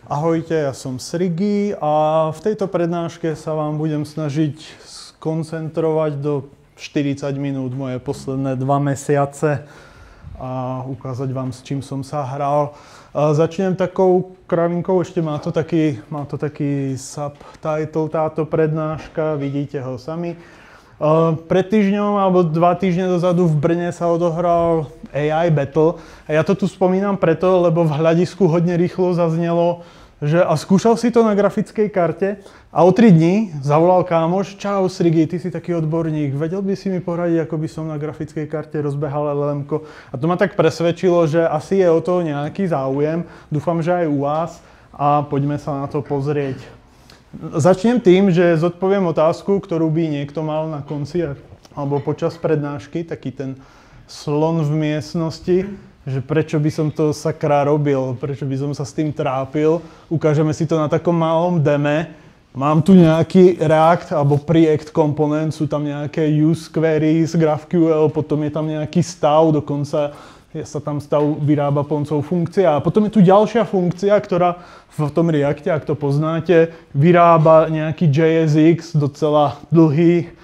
Ahojte, ja som Srigi a v tejto prednáške sa vám budem snažiť skoncentrovať do 40 minút moje posledné 2 mesiace a ukázať vám, s čím som sa hral. Začnem takou kravinkou, ešte má to taký subtitle táto prednáška, vidíte ho sami. Pred týždňom alebo 2 týždne dozadu v Brne sa odohral AI Battle. A ja to tu spomínam preto, lebo v hľadisku hodne rýchlo zaznelo, že a skúšal si to na grafickej karte a o 3 dní zavolal kámoš: Čau Srigi, ty si taký odborník, vedel by si mi poradiť, ako by som na grafickej karte rozbehal LLM-ko? A to ma tak presvedčilo, že asi je o to nejaký záujem. Dúfam, že aj u vás a poďme sa na to pozrieť. Začnem tým, že zodpoviem otázku, ktorú by niekto mal na konci alebo počas prednášky, taký ten slon v miestnosti, že prečo by som to sakra robil, prečo by som sa s tým trápil. Ukážeme si to na takom malom deme. Mám tu nejaký React alebo Preact komponent, sú tam nejaké use queries, GraphQL, potom je tam nejaký stav, dokonca sa tam stav vyrába pomocou funkcie. A potom je tu ďalšia funkcia, ktorá v tom Reacte, ak to poznáte, vyrába nejaký JSX docela dlhý.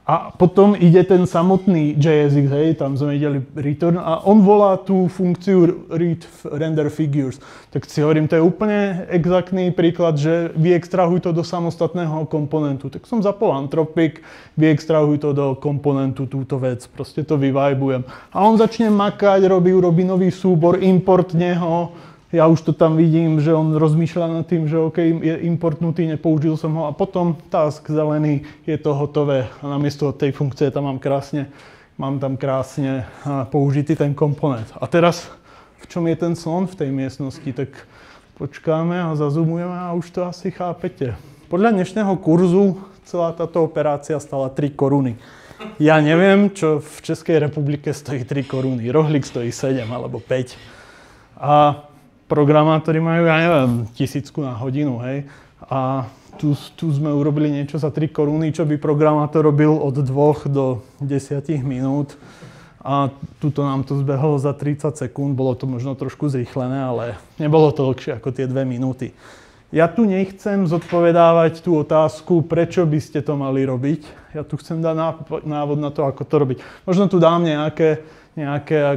A potom ide ten samotný JSX, hej, tam sme videli return a on volá tú funkciu read render figures. Tak si hovorím, to je úplne exaktný príklad, že vyextrahuj to do samostatného komponentu. Tak som zapol Anthropic, vyextrahuj to do komponentu túto vec, proste to vyvajbujem. A on začne makať, robí nový súbor, importne ho. Ja už to tam vidím, že on rozmýšľa nad tým, že OK, je importnutý, nepoužil som ho a potom task zelený, je to hotové. A namiesto tej funkcie tam mám tam krásne použitý ten komponent. A teraz, v čom je ten slon v tej miestnosti, tak počkáme a zazoomujeme a už to asi chápete. Podľa dnešného kurzu celá táto operácia stála 3 koruny. Ja neviem, čo v Českej republike stojí 3 koruny. Rohlík stojí 7 alebo 5. A programátori majú, ja neviem, 1000 na hodinu, hej. A tu sme urobili niečo za 3 koruny, čo by programátor robil od 2 do 10 minút. A tuto nám to zbehlo za 30 sekúnd, bolo to možno trošku zrýchlené, ale nebolo to dlhšie ako tie 2 minúty. Ja tu nechcem zodpovedávať tú otázku, prečo by ste to mali robiť. Ja tu chcem dať návod na to, ako to robiť. Možno tu dám nejaké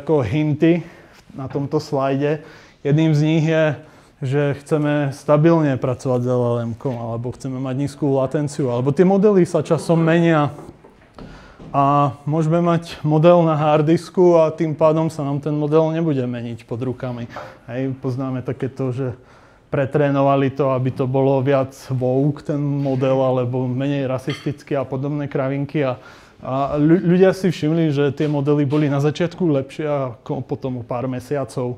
ako hinty na tomto slajde. Jedným z nich je, že chceme stabilne pracovať s LLM-kom, alebo chceme mať nízku latenciu, alebo tie modely sa časom menia. A môžeme mať model na harddisku a tým pádom sa nám ten model nebude meniť pod rukami. Hej, poznáme takéto, že pretrénovali to, aby to bolo viac woke ten model, alebo menej rasistický a podobné kravinky. A ľudia si všimli, že tie modely boli na začiatku lepšie ako potom o pár mesiacov.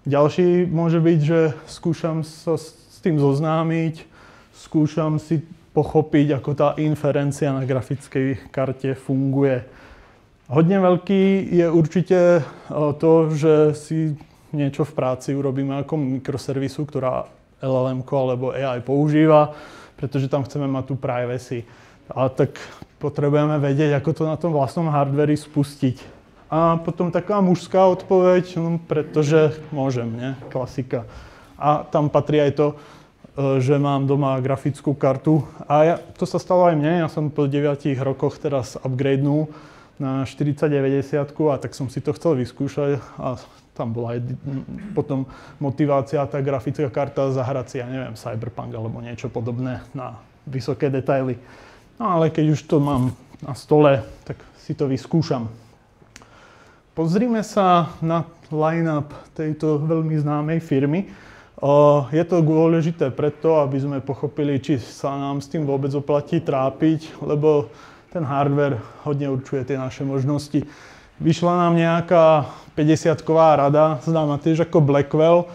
Ďalší môže byť, že skúšam sa s tým zoznámiť, skúšam si pochopiť, ako tá inferencia na grafickej karte funguje. Hodne veľký je určite to, že si niečo v práci urobíme ako mikroservisu, ktorá LLM-ko alebo AI používa, pretože tam chceme mať tú privacy. A tak potrebujeme vedieť, ako to na tom vlastnom hardveri spustiť. A potom taká mužská odpoveď, no, pretože môžem, ne? Klasika. A tam patrí aj to, že mám doma grafickú kartu. A to sa stalo aj mne, ja som po 9 rokoch teraz upgradenul na 4090 a tak som si to chcel vyskúšať a tam bola aj potom motivácia, tá grafická karta zahrať si, ja neviem, Cyberpunk alebo niečo podobné na vysoké detaily. No ale keď už to mám na stole, tak si to vyskúšam. Pozrime sa na line-up tejto veľmi známej firmy. Je to dôležité preto, aby sme pochopili, či sa nám s tým vôbec oplatí trápiť, lebo ten hardware hodne určuje tie naše možnosti. Vyšla nám nejaká 50-ková rada, známa tiež ako Blackwell.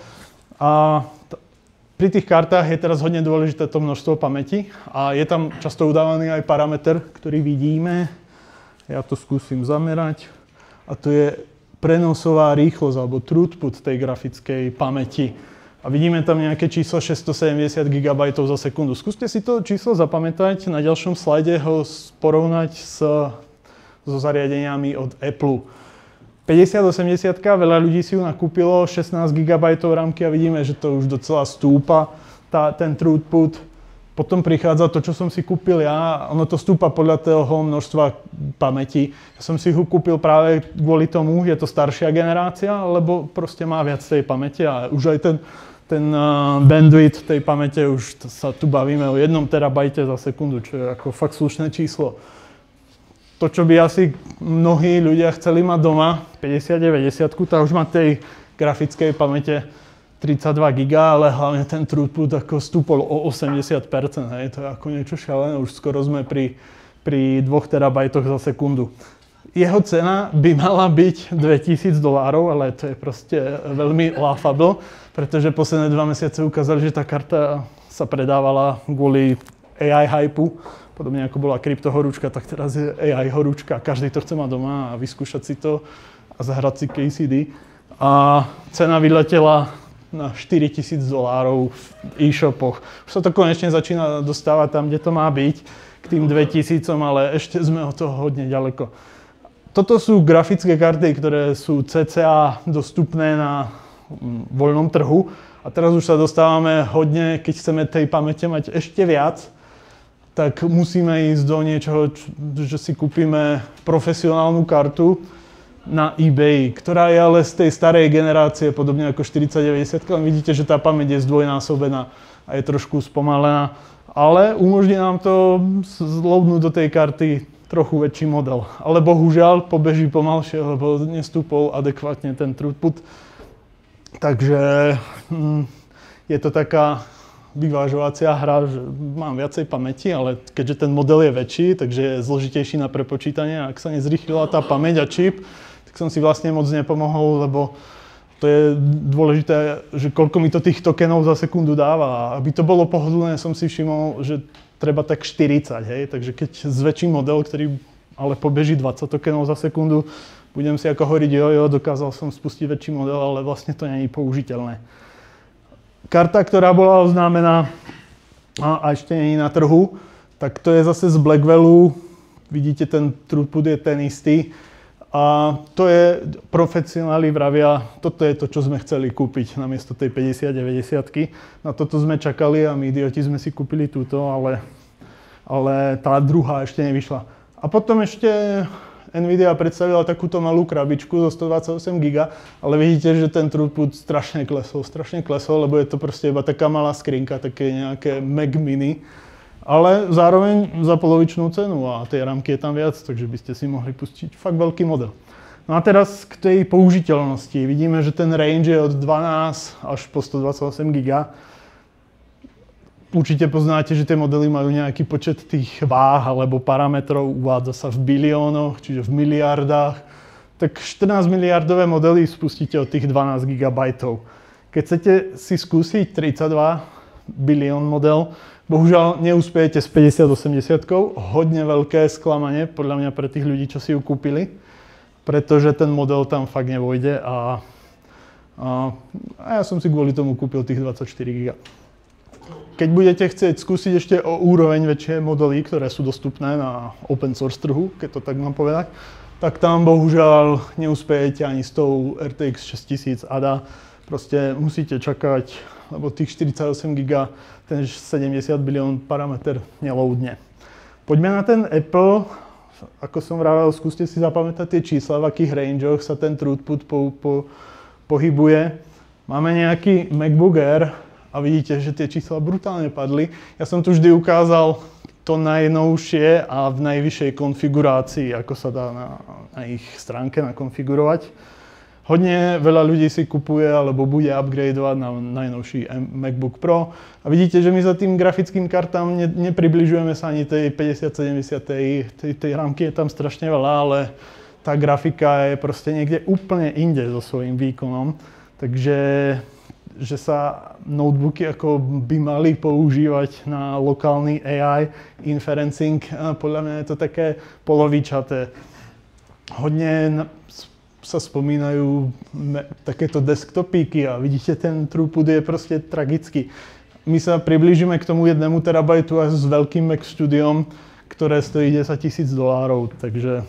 A pri tých kartách je teraz hodne dôležité to množstvo pamäti a je tam často udávaný aj parameter, ktorý vidíme. Ja to skúsim zamerať. A to je prenosová rýchlosť alebo throughput tej grafickej pamäti. A vidíme tam nejaké číslo 670 GB za sekundu. Skúste si to číslo zapamätať, na ďalšom slajde ho porovnať so zariadeniami od Apple. 5080, veľa ľudí si ju nakúpilo, 16 GB rámky a vidíme, že to už docela stúpa. ten throughput. Potom prichádza to, čo som si kúpil ja, ono to stúpa podľa toho množstva pamäti. Ja som si ho kúpil práve kvôli tomu, je to staršia generácia, lebo proste má viac tej pamäti a už aj ten bandwidth tej pamäte, už sa tu bavíme o 1 terabajte za sekundu, čo je ako fakt slušné číslo. To, čo by asi mnohí ľudia chceli mať doma, 50-90, tá už má tej grafickej pamäte 32 giga, ale hlavne ten throughput ako stúpol o 80%, hej, to je ako niečo šialené, už skoro sme pri 2 terabajtoch za sekundu. Jeho cena by mala byť $2000, ale to je proste veľmi laughable, pretože posledné 2 mesiace ukázali, že tá karta sa predávala kvôli AI hypu, podobne ako bola kryptohorúčka, tak teraz je AI horúčka, každý to chce mať doma a vyskúšať si to a zahrať si KCD. A cena vyletela na $4000 v e-shopoch. Už sa to konečne začína dostávať tam, kde to má byť, k tým 2000, ale ešte sme od toho hodne ďaleko. Toto sú grafické karty, ktoré sú cca dostupné na voľnom trhu. A teraz už sa dostávame hodne, keď chceme tej pamäte mať ešte viac, tak musíme ísť do niečoho, že si kúpime profesionálnu kartu na eBay, ktorá je ale z tej starej generácie, podobne ako 4090, len vidíte, že tá pamäť je zdvojnásobená a je trošku spomalená, ale umožní nám to zloadnúť do tej karty trochu väčší model. Ale bohužiaľ pobeží pomalšie, lebo nestúpol adekvátne ten throughput. Takže je to taká vyvážovacia hra, že mám viacej pamäti, ale keďže ten model je väčší, takže je zložitejší na prepočítanie. Ak sa nezrýchlila tá pamäť a čip, tak som si vlastne moc nepomohol, lebo to je dôležité, že koľko mi to tých tokenov za sekundu dáva. Aby to bolo pohodlné, som si všimol, že treba tak 40, hej. Takže keď zväčším model, ktorý ale pobeží 20 tokenov za sekundu, budem si ako hovoriť, jo, dokázal som spustiť väčší model, ale vlastne to nie je použiteľné. Karta, ktorá bola oznámená a ešte nie je na trhu, tak to je zase z Blackwellu. Vidíte, ten throughput je ten istý. A to je, profesionáli vravia, toto je to, čo sme chceli kúpiť namiesto tej 50-90. Na toto sme čakali a my idioti sme si kúpili túto, ale tá druhá ešte nevyšla. A potom ešte Nvidia predstavila takúto malú krabičku zo 128 GB, ale vidíte, že ten throughput strašne klesol, lebo je to proste iba taká malá skrinka, také nejaké Mac mini. Ale zároveň za polovičnú cenu a tej ramky je tam viac, takže by ste si mohli pustiť fakt veľký model. No a teraz k tej použiteľnosti. Vidíme, že ten range je od 12 až po 128 GB. Určite poznáte, že tie modely majú nejaký počet tých váh alebo parametrov, uvádza sa v biliónoch, čiže v miliardách. Tak 14 miliardové modely spustíte od tých 12 GB. Keď chcete si skúsiť 32 bilión model, bohužiaľ neúspejete s 50-80, hodne veľké sklamanie podľa mňa pre tých ľudí, čo si ju kúpili, pretože ten model tam fakt nevojde a ja som si kvôli tomu kúpil tých 24 GB. Keď budete chcieť skúsiť ešte o úroveň väčšie modely, ktoré sú dostupné na open source trhu, keď to tak mám povedať, tak tam bohužiaľ neúspejete ani s tou RTX 6000 ADA. Proste musíte čakať, lebo tých 48 GB, ten 70 bilión parameter neloadne. Poďme na ten Apple. Ako som vravel, skúste si zapamätať tie čísla, v akých rangeoch sa ten throughput pohybuje. Máme nejaký MacBook Air a vidíte, že tie čísla brutálne padli. Ja som tu vždy ukázal to najnovšie a v najvyššej konfigurácii, ako sa dá na ich stránke nakonfigurovať. Hodne veľa ľudí si kupuje alebo bude upgradeovať na najnovší MacBook Pro. A vidíte, že my za tým grafickým kartám nepribližujeme sa ani tej 50-70, tej rámky je tam strašne veľa, ale tá grafika je proste niekde úplne inde so svojím výkonom. Takže že sa notebooky ako by mali používať na lokálny AI inferencing, podľa mňa je to také polovičaté. Hodne sa spomínajú takéto desktopíky a vidíte, ten throughput je proste tragický. My sa priblížime k tomu 1 terabajtu až s veľkým Mac Studiom, ktoré stojí $10 000, takže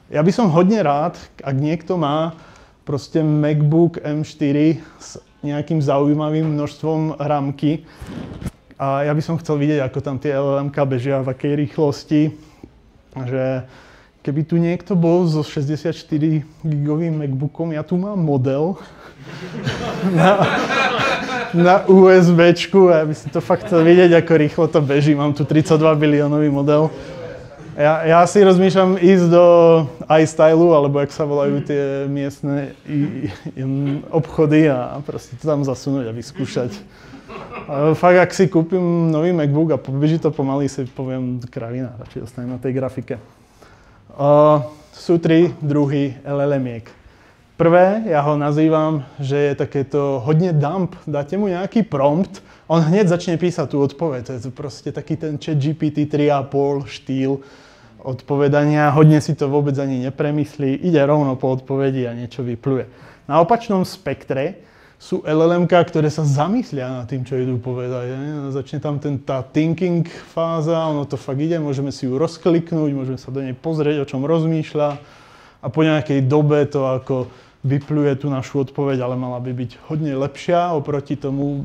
ja by som hodne rád, ak niekto má proste MacBook M4 s nejakým zaujímavým množstvom ramky. A ja by som chcel vidieť, ako tam tie LLM-ka bežia, v akej rýchlosti. Že keby tu niekto bol so 64 gigovým MacBookom, ja tu mám model na USBčku a ja by si to fakt chcel vidieť, ako rýchlo to beží. Mám tu 32 biliónový model. Ja si rozmýšľam ísť do iStylu, alebo jak sa volajú tie miestne obchody a proste to tam zasunúť a vyskúšať. A fakt, ak si kúpim nový MacBook a beží to pomaly, si poviem kravina, radšej ostanem na tej grafike. Sú 3 druhy LLM-iek. Prvé, ja ho nazývam, že je takéto hodne dump. Dáte mu nejaký prompt, on hneď začne písať tú odpoveď. To je proste taký ten ChatGPT 3,5 štýl odpovedania. Hodne si to vôbec ani nepremyslí, ide rovno po odpovedi a niečo vypluje. Na opačnom spektre sú LLM-ka, ktoré sa zamyslia nad tým, čo idú povedať. Začne tam tá thinking fáza, ono to fakt ide, môžeme si ju rozkliknúť, môžeme sa do nej pozrieť, o čom rozmýšľa a po nejakej dobe to ako vypluje tú našu odpoveď, ale mala by byť hodne lepšia oproti tomu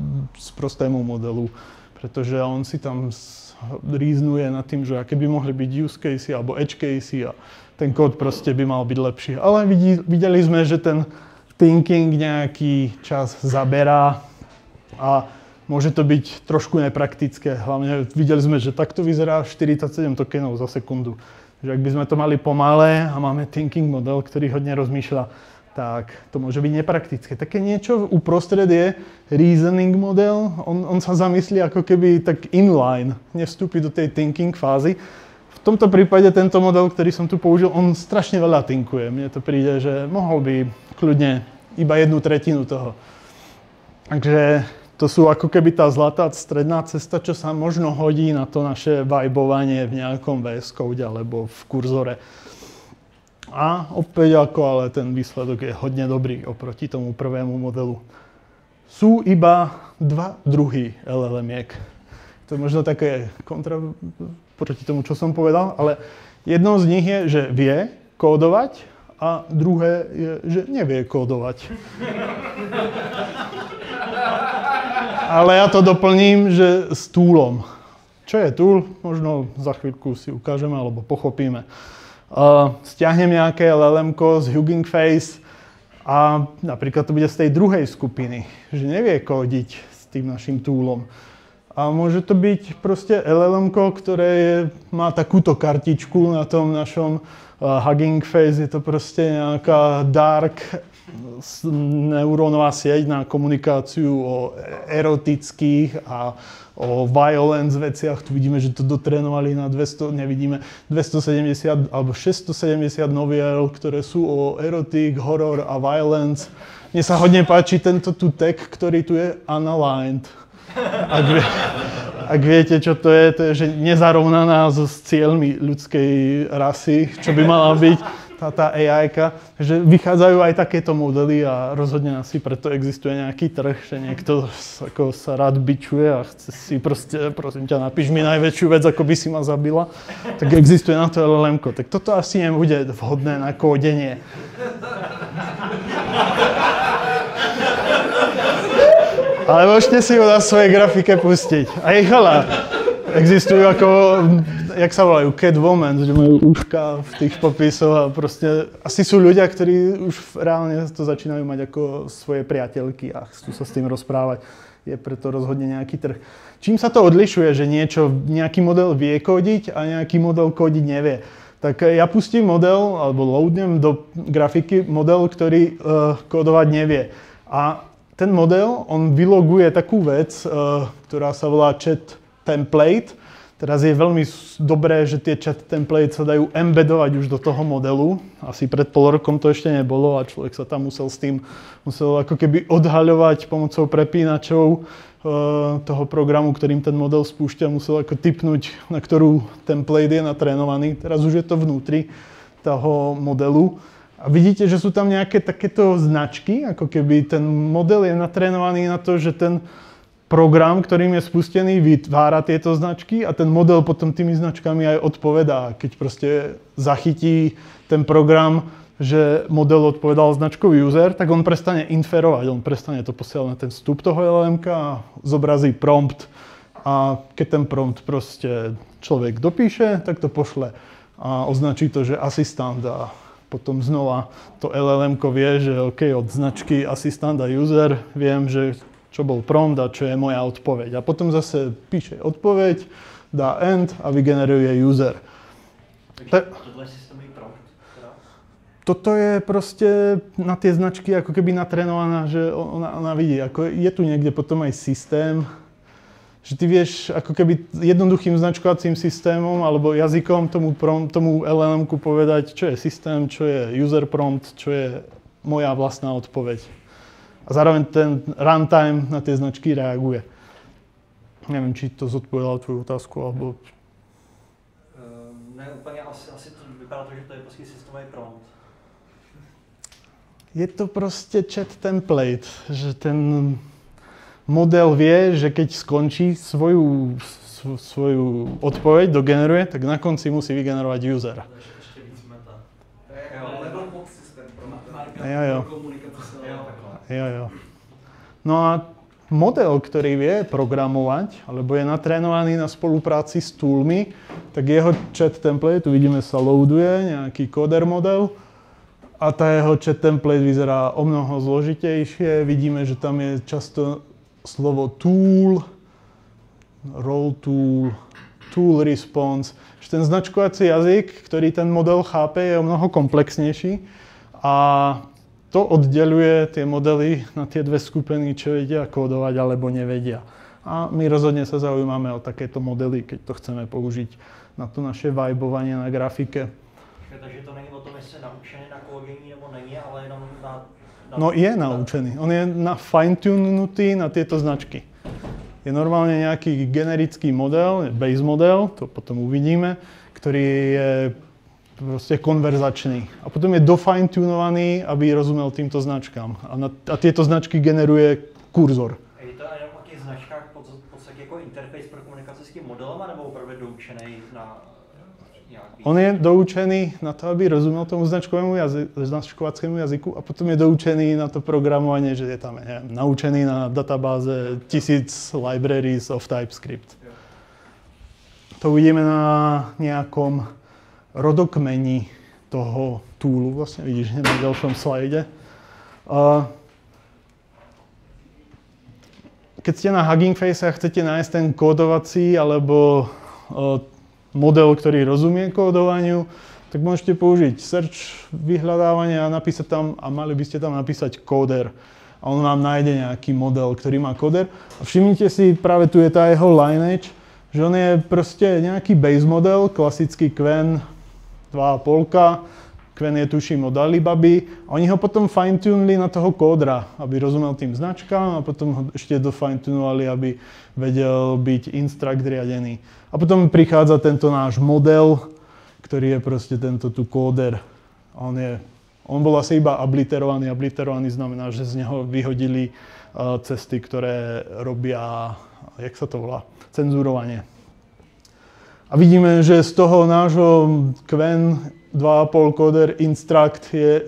prostému modelu, pretože on si tam ríznuje nad tým, že aké by mohli byť use casey alebo edge casey a ten kód proste by mal byť lepší. Ale videli sme, že ten thinking nejaký čas zaberá a môže to byť trošku nepraktické. Hlavne videli sme, že takto vyzerá 47 tokenov za sekundu. Že ak by sme to mali pomalé a máme thinking model, ktorý hodne rozmýšľa, tak to môže byť nepraktické. Také niečo uprostred je reasoning model. On sa zamyslí ako keby tak inline, nevstúpi do tej thinking fázy. V tomto prípade tento model, ktorý som tu použil, on strašne veľa thinkuje. Mne to príde, že mohol by kľudne iba 1/3 toho. Takže to sú ako keby tá zlatá stredná cesta, čo sa možno hodí na to naše vibovanie v nejakom VS Code alebo v kurzore. A opäť ale ten výsledok je hodne dobrý oproti tomu prvému modelu. Sú iba 2 druhy LLM-iek. To je možno také kontra proti tomu, čo som povedal, ale jednou z nich je, že vie kódovať a druhé je, že nevie kódovať. Ale ja to doplním, že s toolom. Čo je tool? Možno za chvíľku si ukážeme alebo pochopíme. Stiahnem nejaké LLM-ko z Hugging Face a napríklad to bude z tej druhej skupiny, že nevie kódiť s tým našim toolom. A môže to byť proste LLM-ko, ktoré má takúto kartičku na tom našom Hugging Face. Je to proste nejaká dark neurónová sieť na komunikáciu o erotických a o violence veciach. Tu vidíme, že to dotrénovali na 270 alebo 670 noviel, ktoré sú o erotik, horor a violence. Mne sa hodne páči tento tu tag, ktorý tu je unaligned. Ak viete, čo to je, že nezarovnaná so cieľmi ľudskej rasy, čo by mala byť tá AI-ka, že vychádzajú aj takéto modely a rozhodne asi preto existuje nejaký trh, že niekto ako sa rád bičuje a chce si proste, prosím ťa, napíš mi najväčšiu vec, ako by si ma zabila, tak existuje na to LLM-ko. Tak toto asi nebude vhodné na kódenie. Ale môžete si ho na svojej grafike pustiť. A ich veľa. Existujú ako, jak sa volajú, Catwoman, že majú uška v tých popisoch a proste asi sú ľudia, ktorí už reálne to začínajú mať ako svoje priateľky a chcú sa s tým rozprávať. Je preto rozhodne nejaký trh. Čím sa to odlišuje, že nejaký model vie kódiť a nejaký model kódiť nevie? Tak ja pustím model, alebo loadnem do grafiky model, ktorý kódovať nevie. A ten model, on vyloguje takú vec, ktorá sa volá chat template. Teraz je veľmi dobré, že tie chat templates sa dajú embedovať už do toho modelu. Asi pred pol rokom to ešte nebolo a človek sa tam musel ako keby odhaľovať pomocou prepínačov toho programu, ktorým ten model spúšťa, musel ako tipnúť, na ktorú template je natrénovaný. Teraz už je to vnútri toho modelu. A vidíte, že sú tam nejaké takéto značky, ako keby ten model je natrénovaný na to, že ten program, ktorým je spustený, vytvára tieto značky a ten model potom tými značkami aj odpovedá. Keď proste zachytí ten program, že model odpovedal značkový user, tak on prestane inferovať, on prestane to posielať na ten vstup toho LLM-ka a zobrazí prompt. A keď ten prompt proste človek dopíše, tak to pošle a označí to, že asistant a potom znova to LLM-ko vie, že OK, od značky asistant a user viem, že čo bol prompt a čo je moja odpoveď. A potom zase píše odpoveď, dá end a vygeneruje user. Takže tohle je systémový prompt? Toto je proste na tie značky ako keby natrénovaná, že ona vidí. Ako je tu niekde potom aj systém, že ty vieš ako keby jednoduchým značkovacím systémom alebo jazykom tomu LLM-ku povedať, čo je systém, čo je user prompt, čo je moja vlastná odpoveď. A zároveň ten runtime na tie značky reaguje. Neviem, či to zodpovedalo tvoju otázku, alebo... Ne, úplně asi to vypadá to, že to je prostě systémový prompt. Je to proste chat template, že ten model vie, že keď skončí svoju odpoveď, dogeneruje, tak na konci musí vygenerovať user. Ještě víc meta. Level podsystém pro Jo. No a model, ktorý vie programovať, alebo je natrénovaný na spolupráci s toolmi, tak jeho chat template, tu vidíme, sa loaduje, nejaký coder model, a tá jeho chat template vyzerá o mnoho zložitejšie. Vidíme, že tam je často slovo tool, role tool, tool response. Že ten značkovací jazyk, ktorý ten model chápe, je o mnoho komplexnejší a to oddeľuje tie modely na tie dve skupiny, čo vedia kódovať alebo nevedia. A my rozhodne sa zaujímame o takéto modely, keď to chceme použiť na to naše vibovanie na grafike. Takže to není o tom, jestli je naučený na kódění nebo není, ale jenom na... No je naučený. On je fine-tunutý na tieto značky. Je normálne nejaký generický model, base model, to potom uvidíme, ktorý je proste konverzačný. A potom je dofine-tunovaný, aby rozumel týmto značkám. A tieto značky generuje kurzor. A je to aj o těch značkách v podstatě jako interface pro komunikaci s tím modelem, nebo opravdu doučený na nějaký... On je doučený na to, aby rozumel tomu značkovacému jazyku a potom je doučený na to programovanie, že je tam, neviem, naučený na databáze 1000 libraries of TypeScript. To uvidíme na nejakom rodokmeni toho toolu, vlastne vidíš na ďalšom slajde. Keď ste na Hugging Face a chcete nájsť ten kódovací alebo model, ktorý rozumie kódovaniu, tak môžete použiť search vyhľadávanie a napísať tam, a mali by ste tam napísať coder. A on vám nájde nejaký model, ktorý má coder. A všimnite si, práve tu je tá jeho lineage, že on je proste nejaký base model, klasický Qwen 2,5, Qwen je tuším od Alibaby. A oni ho potom fine-tunili na toho kódra, aby rozumel tým značkám a potom ho ešte dofine-tunovali, aby vedel byť instruct riadený. A potom prichádza tento náš model, ktorý je proste tento tu kóder. On bol asi iba abliterovaný. Abliterovaný znamená, že z neho vyhodili cesty, ktoré robia, jak sa to volá, cenzurovanie. A vidíme, že z toho nášho Qwen 2,5 coder instruct je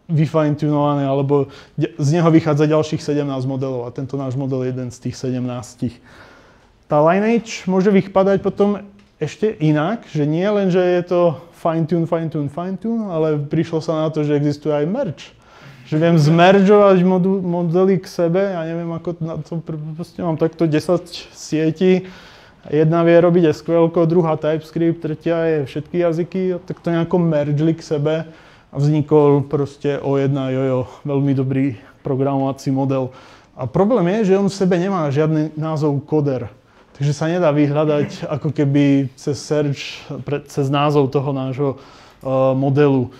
vyfine-tunované, alebo z neho vychádza ďalších 17 modelov a tento náš model je jeden z tých 17. Tá lineage môže vypadať potom ešte inak, že nie len, že je to fine-tune, ale prišlo sa na to, že existuje aj merge. Že viem zmeržovať modely k sebe, ja neviem ako na to, proste mám takto 10 sietí, jedna vie robiť SQL, druhá TypeScript, tretia je všetky jazyky, tak to nejako mergeli k sebe a vznikol proste O1 jojo, veľmi dobrý programovací model. A problém je, že on v sebe nemá žiadny názov coder. Takže sa nedá vyhľadať ako keby cez search, cez názov toho nášho modelu.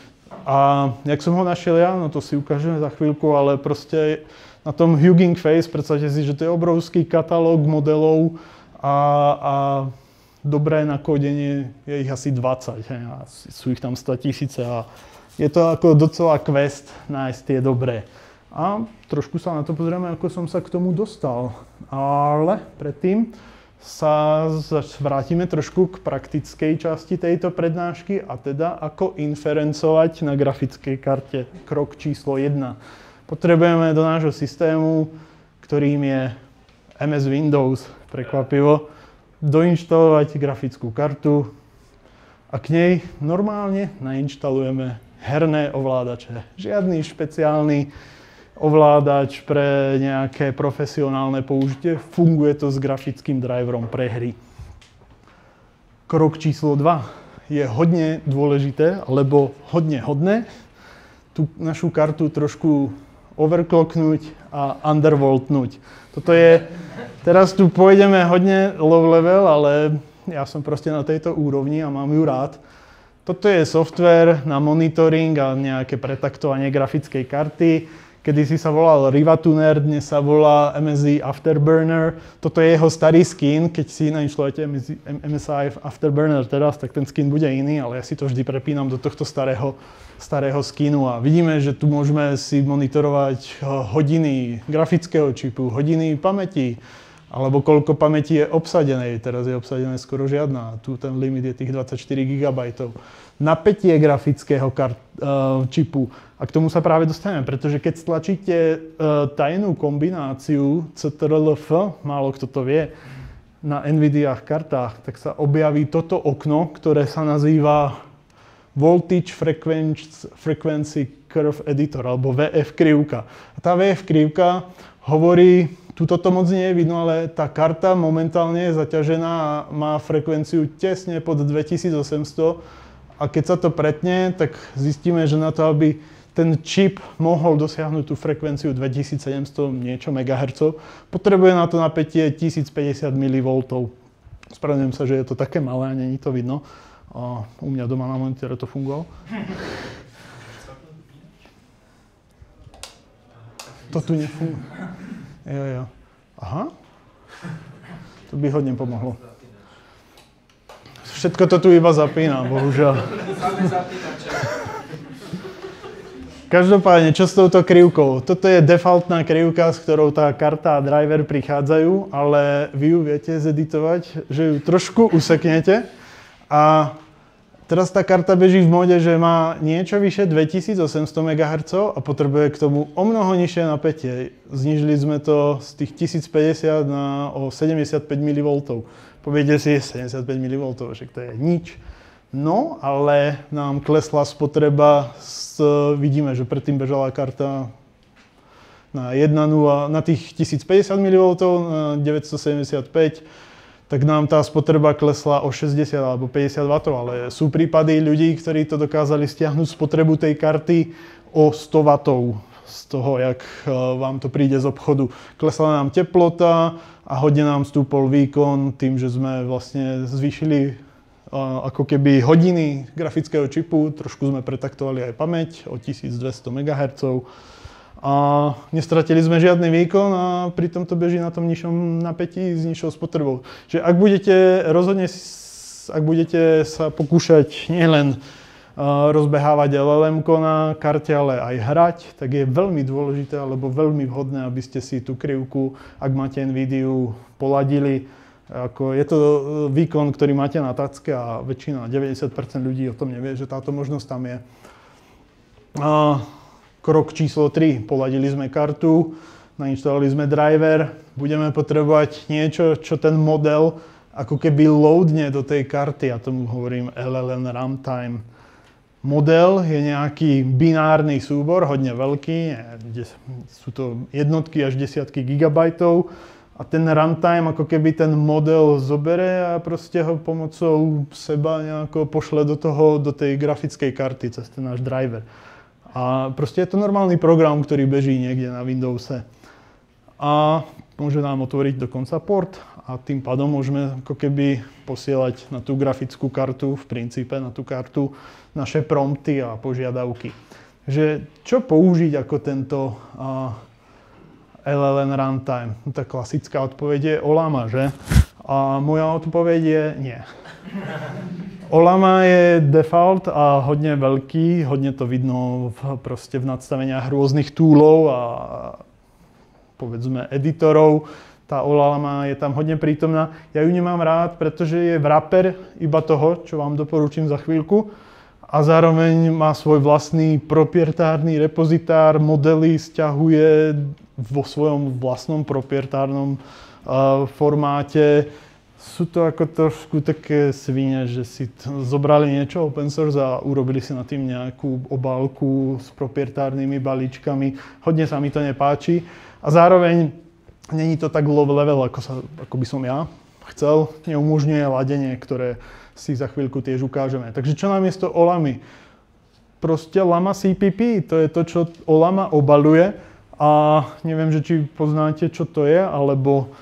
A jak som ho našiel ja, no to si ukážeme za chvíľku, ale proste na tom Hugging Face, predstavte si, že to je obrovský katalóg modelov a dobré nakódenie je ich asi 20, a sú ich tam 100 000 a je to ako docela quest nájsť tie dobré. A trošku sa na to pozrieme, ako som sa k tomu dostal. Ale predtým sa vrátime trošku k praktickej časti tejto prednášky a teda ako inferencovať na grafickej karte. Krok číslo 1. Potrebujeme do nášho systému, ktorým je MS Windows, prekvapivo, doinštalovať grafickú kartu a k nej normálne nainštalujeme herné ovládače. Žiadny špeciálny ovládač pre nejaké profesionálne použitie. Funguje to s grafickým driverom pre hry. Krok číslo 2 je hodne dôležité, alebo hodne hodné. Tú našu kartu trošku overclocknúť a undervoltnúť. Toto je, teraz tu pôjdeme hodne low level, ale ja som proste na tejto úrovni a mám ju rád. Toto je software na monitoring a nejaké pretaktovanie grafickej karty. Kedysi sa volal Rivatuner, dnes sa volá MSI Afterburner. Toto je jeho starý skin, keď si nainštalujete MSI Afterburner teraz, tak ten skin bude iný, ale ja si to vždy prepínam do tohto starého skinu a vidíme, že tu môžeme si monitorovať hodiny grafického čipu, hodiny pamäti, alebo koľko pamäti je obsadenej. Teraz je obsadené skoro žiadna. Tu ten limit je tých 24 GB. Napätie grafického čipu. A k tomu sa práve dostaneme, pretože keď stlačíte tajnú kombináciu CTRL-F, málo kto to vie, na NVIDIA kartách, tak sa objaví toto okno, ktoré sa nazýva Voltage Frequency Curve Editor, alebo VF krivka. A tá VF krivka hovorí, tuto to moc nie je vidno, ale tá karta momentálne je zaťažená a má frekvenciu tesne pod 2800. A keď sa to pretne, tak zistíme, že na to, aby ten čip mohol dosiahnuť tú frekvenciu 2700 niečo MHz, potrebuje na to napätie 1050 mV. Spravedlňujem sa, že je to také malé a není to vidno. A u mňa doma na monitore to fungovalo. To tu nefunguje. Jo. Aha. To by hodne pomohlo. Všetko to tu iba zapína, bohužiaľ. Každopádne, čo s touto krivkou? Toto je defaultná krivka, s ktorou tá karta a driver prichádzajú, ale vy ju viete zeditovať, že ju trošku useknete. A teraz tá karta beží v móde, že má niečo vyše 2800 MHz a potrebuje k tomu o mnoho nižšie napätie. Znížili sme to z tých 1050 na o 75 mV. Poviete si, 75 mV, však to je nič. No, ale nám klesla spotreba, vidíme, že predtým bežala karta na 1.0, na tých 1050 mV, na 975, tak nám tá spotreba klesla o 60 alebo 50 W, ale sú prípady ľudí, ktorí to dokázali stiahnuť spotrebu tej karty o 100 W z toho, jak vám to príde z obchodu. Klesla nám teplota a hodne nám stúpol výkon tým, že sme vlastne zvýšili ako keby hodiny grafického čipu, trošku sme pretaktovali aj pamäť o 1200 MHz a nestratili sme žiadny výkon a pritom to beží na tom nižšom napätí s nižšou spotrebou. Čiže ak budete sa pokúšať nielen rozbehávať LLM-ko na karte, ale aj hrať, tak je veľmi dôležité alebo veľmi vhodné, aby ste si tú krivku, ak máte NVIDIu, poladili. Je to výkon, ktorý máte na tacke a väčšina, 90% ľudí o tom nevie, že táto možnosť tam je. Krok číslo 3. Poladili sme kartu, nainštalovali sme driver. Budeme potrebovať niečo, čo ten model ako keby loadne do tej karty. Ja tomu hovorím LLM runtime. Model je nejaký binárny súbor, hodne veľký, sú to jednotky až desiatky gigabajtov a ten runtime ako keby ten model zobere a proste ho pomocou seba nejako pošle do tej grafickej karty cez ten náš driver. A proste je to normálny program, ktorý beží niekde na Windowse. A môže nám otvoriť dokonca port a tým pádom môžeme ako keby posielať na tú grafickú kartu, v princípe na tú kartu, naše prompty a požiadavky. Že čo použiť ako tento LLM runtime? No, tá klasická odpoveď je Ollama, že? A moja odpoveď je nie. Ollama je default a hodne veľký, hodne to vidno v nadstaveniach rôznych toolov a povedzme editorov. Tá Olama je tam hodne prítomná. Ja ju nemám rád, pretože je wrapper iba toho, čo vám doporučím za chvíľku. A zároveň má svoj vlastný proprietárny repozitár, modely sťahuje vo svojom vlastnom proprietárnom formáte. Sú to ako trošku také svine, že si zobrali niečo open source a urobili si na tým nejakú obálku s proprietárnymi balíčkami. Hodne sa mi to nepáči. A zároveň není to tak low level, ako by som ja chcel. Neumožňuje ladenie, ktoré si za chvíľku tiež ukážeme. Takže čo namiesto Olamy? Proste Lama CPP, to je to, čo Olama obaluje. A neviem, že či poznáte, čo to je, alebo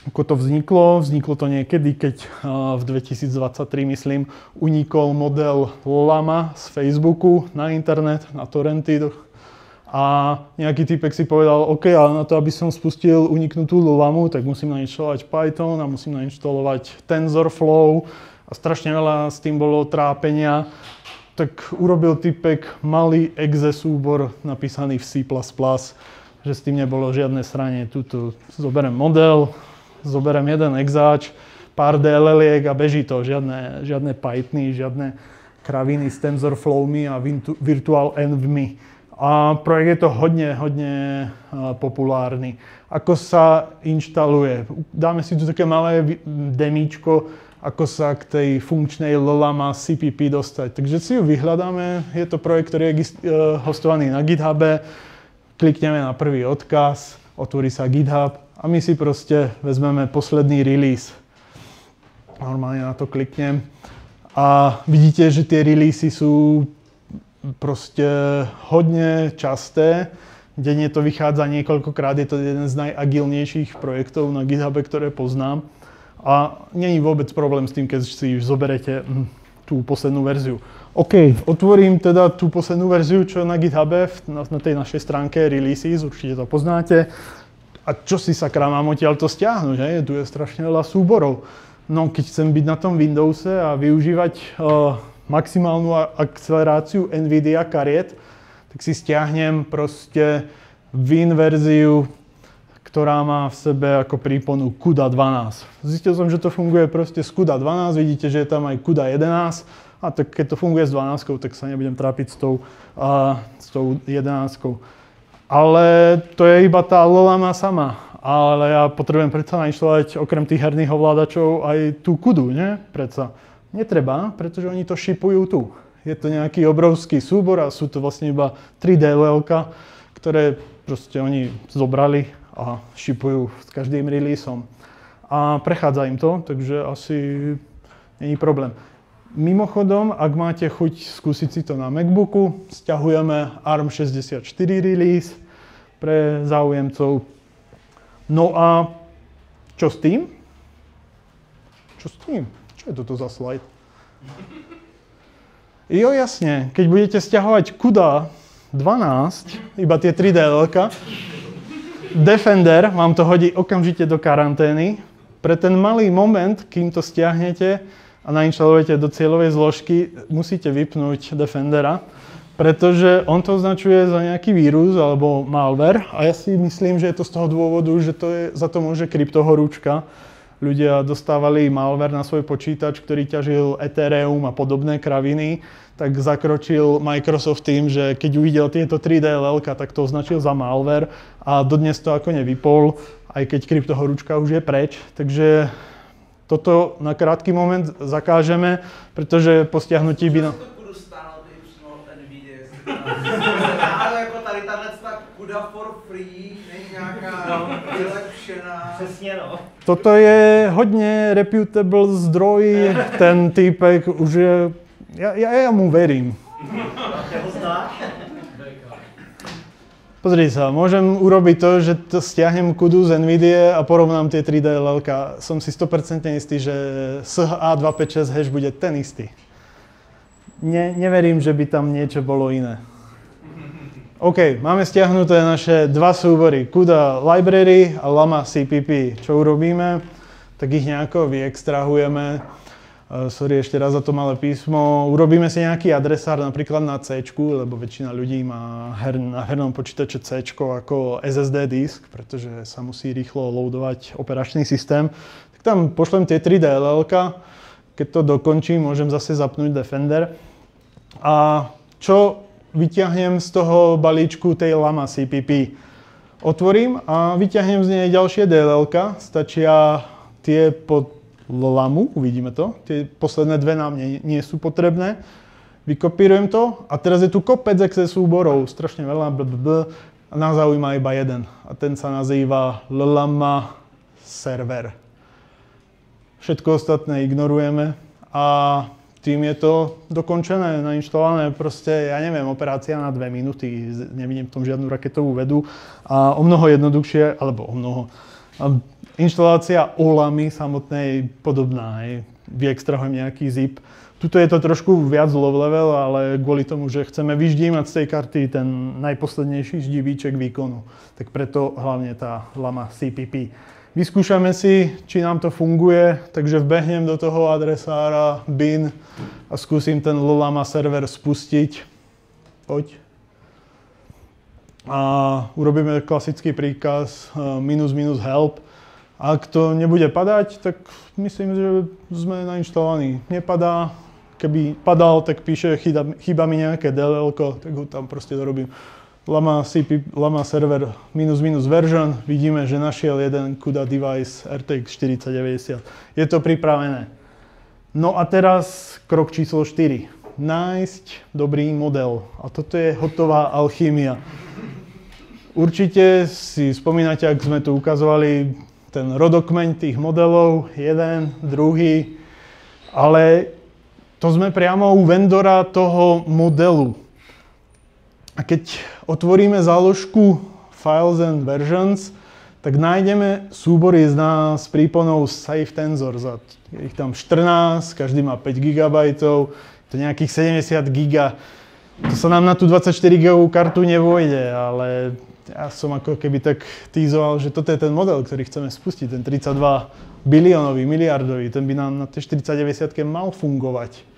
ako to vzniklo. Vzniklo to niekedy, keď v 2023, myslím, unikol model Lama z Facebooku na internet, na torrenty. A nejaký typek si povedal, OK, ale na to, aby som spustil uniknutú Lamu, tak musím nainštalovať Python a musím nainštalovať TensorFlow a strašne veľa s tým bolo trápenia. Tak urobil typek malý exe súbor napísaný v C++, že s tým nebolo žiadne sranie. Tuto zoberiem model, zoberiem jeden exáč, pár DLL-iek a beží to. Žiadne Pythony, žiadne kraviny s TensorFlowmi a virtual envmi. A projekt je to hodne populárny. Ako sa inštaluje? Dáme si tu také malé demíčko, ako sa k tej funkčnej Lama CPP dostať. Takže si ju vyhľadáme. Je to projekt, ktorý je hostovaný na GitHube. Klikneme na prvý odkaz, otvorí sa GitHub a my si proste vezmeme posledný release. Normálne na to kliknem a vidíte, že tie releasy sú proste hodne časté. Denne to vychádza niekoľkokrát, je to jeden z najagilnejších projektov na GitHube, ktoré poznám. A není vôbec problém s tým, keď si zoberete tú poslednú verziu. OK, otvorím teda tú poslednú verziu, čo na GitHube, na tej našej stránke Releases, určite to poznáte. A čo si sakra mám odtiaľ to stiahnuť, že? Tu je strašne veľa súborov. No, keď chcem byť na tom Windowse a využívať maximálnu akceleráciu NVIDIA kariet, tak si stiahnem proste Win verziu, ktorá má v sebe ako príponu CUDA 12. Zistil som, že to funguje proste z CUDA 12, vidíte, že je tam aj CUDA 11, a tak keď to funguje s 12, tak sa nebudem trápiť s tou 11. Ale to je iba tá Lama sama. Ale ja potrebujem predsa nainštalovať okrem tých herných ovládačov aj tú CUDu, nie? Predsa. Netreba, pretože oni to šipujú tu. Je to nejaký obrovský súbor a sú to vlastne iba 3 DLL-ka, ktoré proste oni zobrali a šipujú s každým releaseom. A prechádza im to, takže asi není problém. Mimochodom, ak máte chuť skúsiť si to na MacBooku, sťahujeme ARM64 release pre záujemcov. No a čo s tým? Čo je toto za slajd? Jo, jasne, keď budete stiahovať CUDA 12, iba tie 3 DLL-ka, Defender vám to hodí okamžite do karantény. Pre ten malý moment, kým to stiahnete a nainštalujete do cieľovej zložky, musíte vypnúť Defendera, pretože on to označuje za nejaký vírus alebo malware a ja si myslím, že je to z toho dôvodu, že za to môže kryptohorúčka. Ľudia dostávali malware na svoj počítač, ktorý ťažil Ethereum a podobné kraviny, tak zakročil Microsoft tým, že keď uvidel tieto 3 DLL-ka, tak to označil za malware a dodnes to ako nevypol, aj keď kryptohorúčka už je preč. Takže toto na krátky moment zakážeme, pretože po stiahnutí by... Ale jako tady tahle CUDA for free, není nějaká vylepšená. Přesně, no. Toto je hodně reputable zdroj, ten týpek už je... Ja mu verím. Ho znáš? Pozri sa, môžem urobiť to, že stiahnem CUDu z NVIDIA a porovnám tie 3 DLL-ka. Som si 100% istý, že SHA-256 hash bude ten istý. Neverím, že by tam niečo bolo iné. OK, máme stiahnuté naše 2 súbory, CUDA Library a Lama CPP. Čo urobíme? Tak ich nejako vyextrahujeme. sorry ešte raz za to malé písmo, urobíme si nejaký adresár napríklad na C, lebo väčšina ľudí má na hernom počítače C ako SSD disk, pretože sa musí rýchlo loadovať operačný systém. Tak tam pošlem tie 3 DLL-ka, keď to dokončím, môžem zase zapnúť Defender. A čo vyťahnem z toho balíčku tej Llama CPP? Otvorím a vyťahnem z nej ďalšie DLL-ka, stačia tie pod Lamu, uvidíme to. Tie posledné 2 nám nie sú potrebné. Vykopírujem to a teraz je tu kopec access súborov, strašne veľa, a nás zaujíma iba jeden. A ten sa nazýva Llama server. Všetko ostatné ignorujeme a tým je to dokončené, nainštalované. Proste, ja neviem, operácia na 2 minúty, nevidím v tom žiadnu raketovú vedu a o mnoho jednoduchšie, alebo o mnoho. Inštalácia Llamy samotnej podobná, hej. Vyextrahujem nejaký zip. Tuto je to trošku viac low level, ale kvôli tomu, že chceme vyždímať z tej karty ten najposlednejší ždivíček výkonu. Tak preto hlavne tá Llama CPP. Vyskúšame si, či nám to funguje, takže vbehnem do toho adresára bin a skúsim ten Llama server spustiť. Poď. A urobíme klasický príkaz --help. Ak to nebude padať, tak myslím, že sme nainštalovaní. Nepadá, keby padal, tak píše, chýba mi nejaké DLL-ko, tak ho tam proste dorobím. Llama server --version, vidíme, že našiel jeden CUDA device RTX 4090. Je to pripravené. No a teraz krok číslo 4. Nájsť dobrý model. A toto je hotová alchýmia. Určite si spomínate, ak sme tu ukazovali ten rodokmeň tých modelov, jeden, druhý, ale to sme priamo u vendora toho modelu. A keď otvoríme záložku Files and Versions, tak nájdeme súbory s príponou Safe Tensors. Je ich tam 14, každý má 5 GB, to nejakých 70 GB. To sa nám na tú 24 GB kartu nevojde, ale ja som ako keby tak týzoval, že toto je ten model, ktorý chceme spustiť, ten 32 biliónový, miliardový, ten by nám na tej 4090 mal fungovať.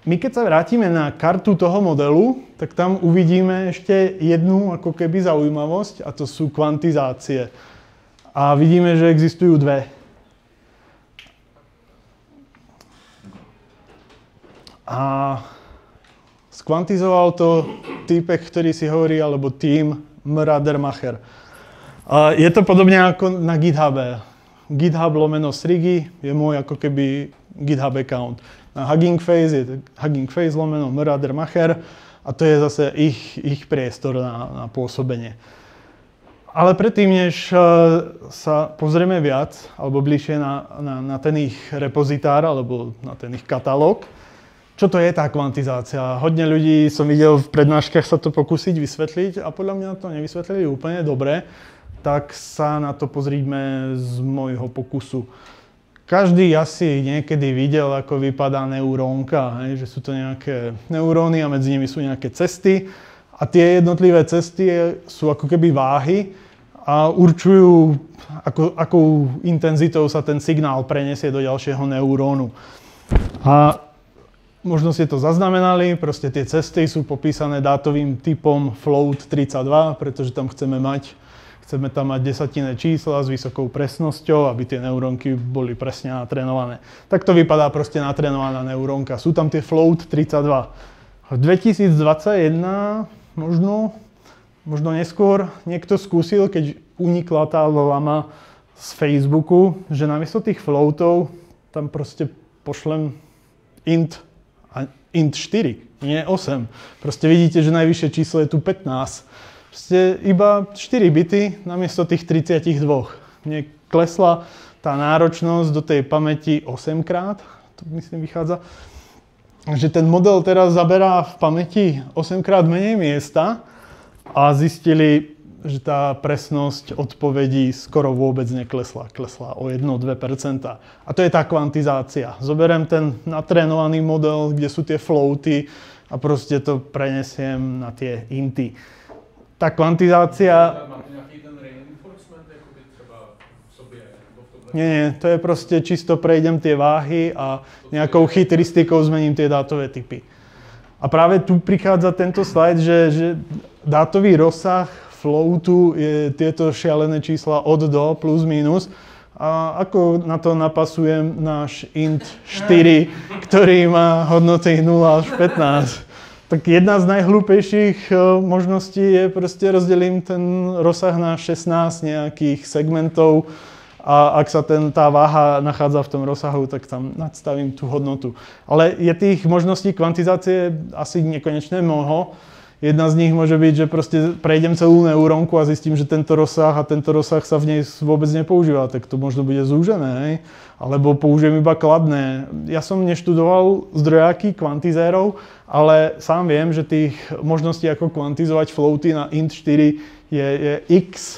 My keď sa vrátime na kartu toho modelu, tak tam uvidíme ešte jednu ako keby zaujímavosť a to sú kvantizácie. A vidíme, že existujú 2. A skvantizoval to týpek, ktorý si hovorí, alebo tým Mradermacher. A je to podobne ako na GitHube. GitHub/Srigi je môj ako keby GitHub account. Na Hugging Face je Hugging Face /Mradermacher a to je zase ich priestor na pôsobenie. Ale predtým, než sa pozrieme viac, alebo bližšie na ten ich repozitár, alebo na ten ich katalóg, čo to je tá kvantizácia? Hodne ľudí som videl v prednáškach sa to pokúsiť vysvetliť a podľa mňa to nevysvetlili úplne dobre, tak sa na to pozrime z môjho pokusu. Každý asi niekedy videl, ako vypadá neurónka, že sú to nejaké neuróny a medzi nimi sú nejaké cesty a tie jednotlivé cesty sú ako keby váhy a určujú, akou intenzitou sa ten signál prenesie do ďalšieho neurónu. A možno ste to zaznamenali, proste tie cesty sú popísané dátovým typom float32, pretože tam chceme tam mať desatinné čísla s vysokou presnosťou, aby tie neurónky boli presne natrénované. Tak to vypadá proste natrénovaná neurónka. Sú tam tie float32. V 2021, možno neskôr, niekto skúsil, keď unikla tá Llama z Facebooku, že namiesto tých floatov tam proste pošlem int 4, nie 8. Proste vidíte, že najvyššie číslo je tu 15. Proste iba 4 bity namiesto tých 32. Mne klesla tá náročnosť do tej pamäti 8 krát, to myslím vychádza. Takže ten model teraz zaberá v pamäti 8 krát menej miesta a zistili, že tá presnosť odpovedí skoro vôbec neklesla. Klesla o 1-2%. A to je tá kvantizácia. Zoberiem ten natrénovaný model, kde sú tie floaty a proste to prenesiem na tie inty. Tá kvantizácia... Máte nejaký ten reinforcement, jakoby Nie, to je proste čisto prejdem tie váhy a nejakou chytristikou zmením tie dátové typy. A práve tu prichádza tento slajd, že dátový rozsah floatu je tieto šialené čísla od do, plus, minus. A ako na to napasujem náš int 4, ktorý má hodnoty 0 až 15. Tak jedna z najhlúpejších možností je proste rozdelím ten rozsah na 16 nejakých segmentov a ak sa tá váha nachádza v tom rozsahu, tak tam nadstavím tú hodnotu. Ale je tých možností kvantizácie asi nekonečné mnoho. Jedna z nich môže byť, že proste prejdem celú neurónku a zistím, že tento rozsah sa v nej vôbec nepoužíva, tak to možno bude zúžené, hej? Alebo použijem iba kladné. Ja som neštudoval zdrojáky kvantizérov, ale sám viem, že tých možností, ako kvantizovať floaty na int 4 je x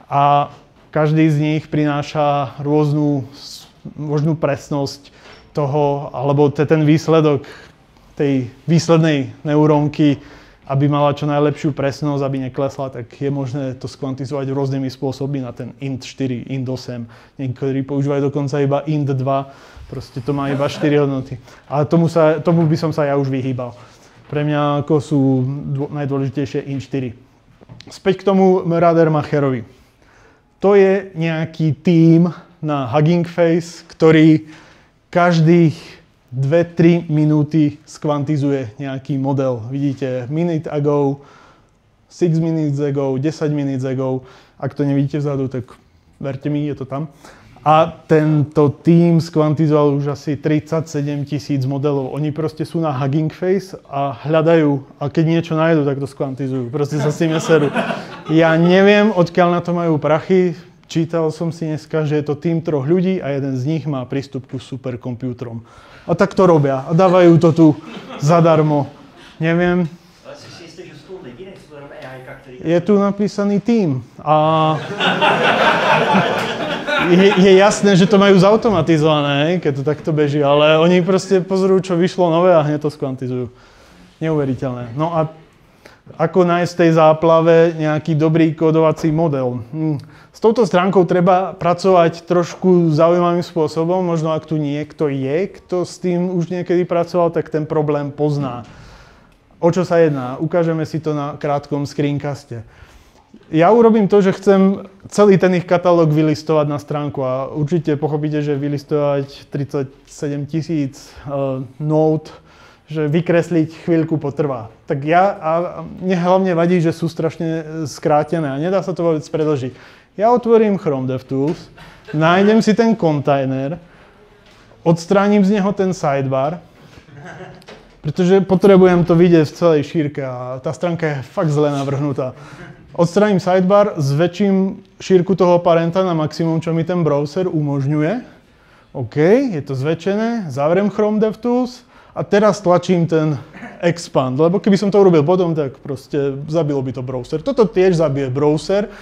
a každý z nich prináša rôznu možnú presnosť toho, alebo ten výsledok tej výslednej neurónky, aby mala čo najlepšiu presnosť, aby neklesla, tak je možné to skvantizovať rôznymi spôsobmi na ten int 4, int 8. Niektorí používajú dokonca iba int 2, proste to má iba 4 hodnoty. Ale tomu by som sa ja už vyhýbal. Pre mňa ako sú najdôležitejšie int 4. Späť k tomu Mörder-Macherovi. To je nejaký tím na Hugging Face, ktorý každých 2-3 minúty skvantizuje nejaký model. Vidíte minute ago, 6 minutes ago, 10 minutes ago. Ak to nevidíte vzadu, tak verte mi, je to tam. A tento tím skvantizoval už asi 37 000 modelov. Oni proste sú na Hugging Face a hľadajú. A keď niečo nájdu, tak to skvantizujú. Proste sa s tým neserú. Ja neviem, odkiaľ na to majú prachy. Čítal som si dneska, že je to tím 3 ľudí a jeden z nich má prístup ku superkompútrom. A tak to robia. A dávajú to tu zadarmo. Neviem. Ale si istý, že sú tu lidi, nejsou to jenom AI-ka, který... Je tu napísaný tím. A je jasné, že to majú zautomatizované, keď to takto beží, ale oni proste pozrú, čo vyšlo nové a hneď to skvantizujú. Neuveriteľné. No a ako nájsť v tej záplave nejaký dobrý kódovací model? S touto stránkou treba pracovať trošku zaujímavým spôsobom. Možno ak tu niekto je, kto s tým už niekedy pracoval, tak ten problém pozná. O čo sa jedná? Ukážeme si to na krátkom screencaste. Ja urobím to, že chcem celý ten ich katalóg vylistovať na stránku a určite pochopíte, že vylistovať 37 000 nót, že vykresliť chvíľku potrvá. Tak mne hlavne vadí, že sú strašne skrátené a nedá sa to vôbec predĺžiť. Ja otvorím Chrome DevTools, nájdem si ten kontajner, odstránim z neho ten sidebar, pretože potrebujem to vidieť v celej šírke a tá stránka je fakt zle navrhnutá. Odstránim sidebar, zväčším šírku toho parenta na maximum, čo mi ten browser umožňuje. OK, je to zväčšené, zavriem Chrome DevTools a teraz tlačím ten expand, lebo keby som to urobil potom, tak proste zabilo by to browser. Toto tiež zabije browser.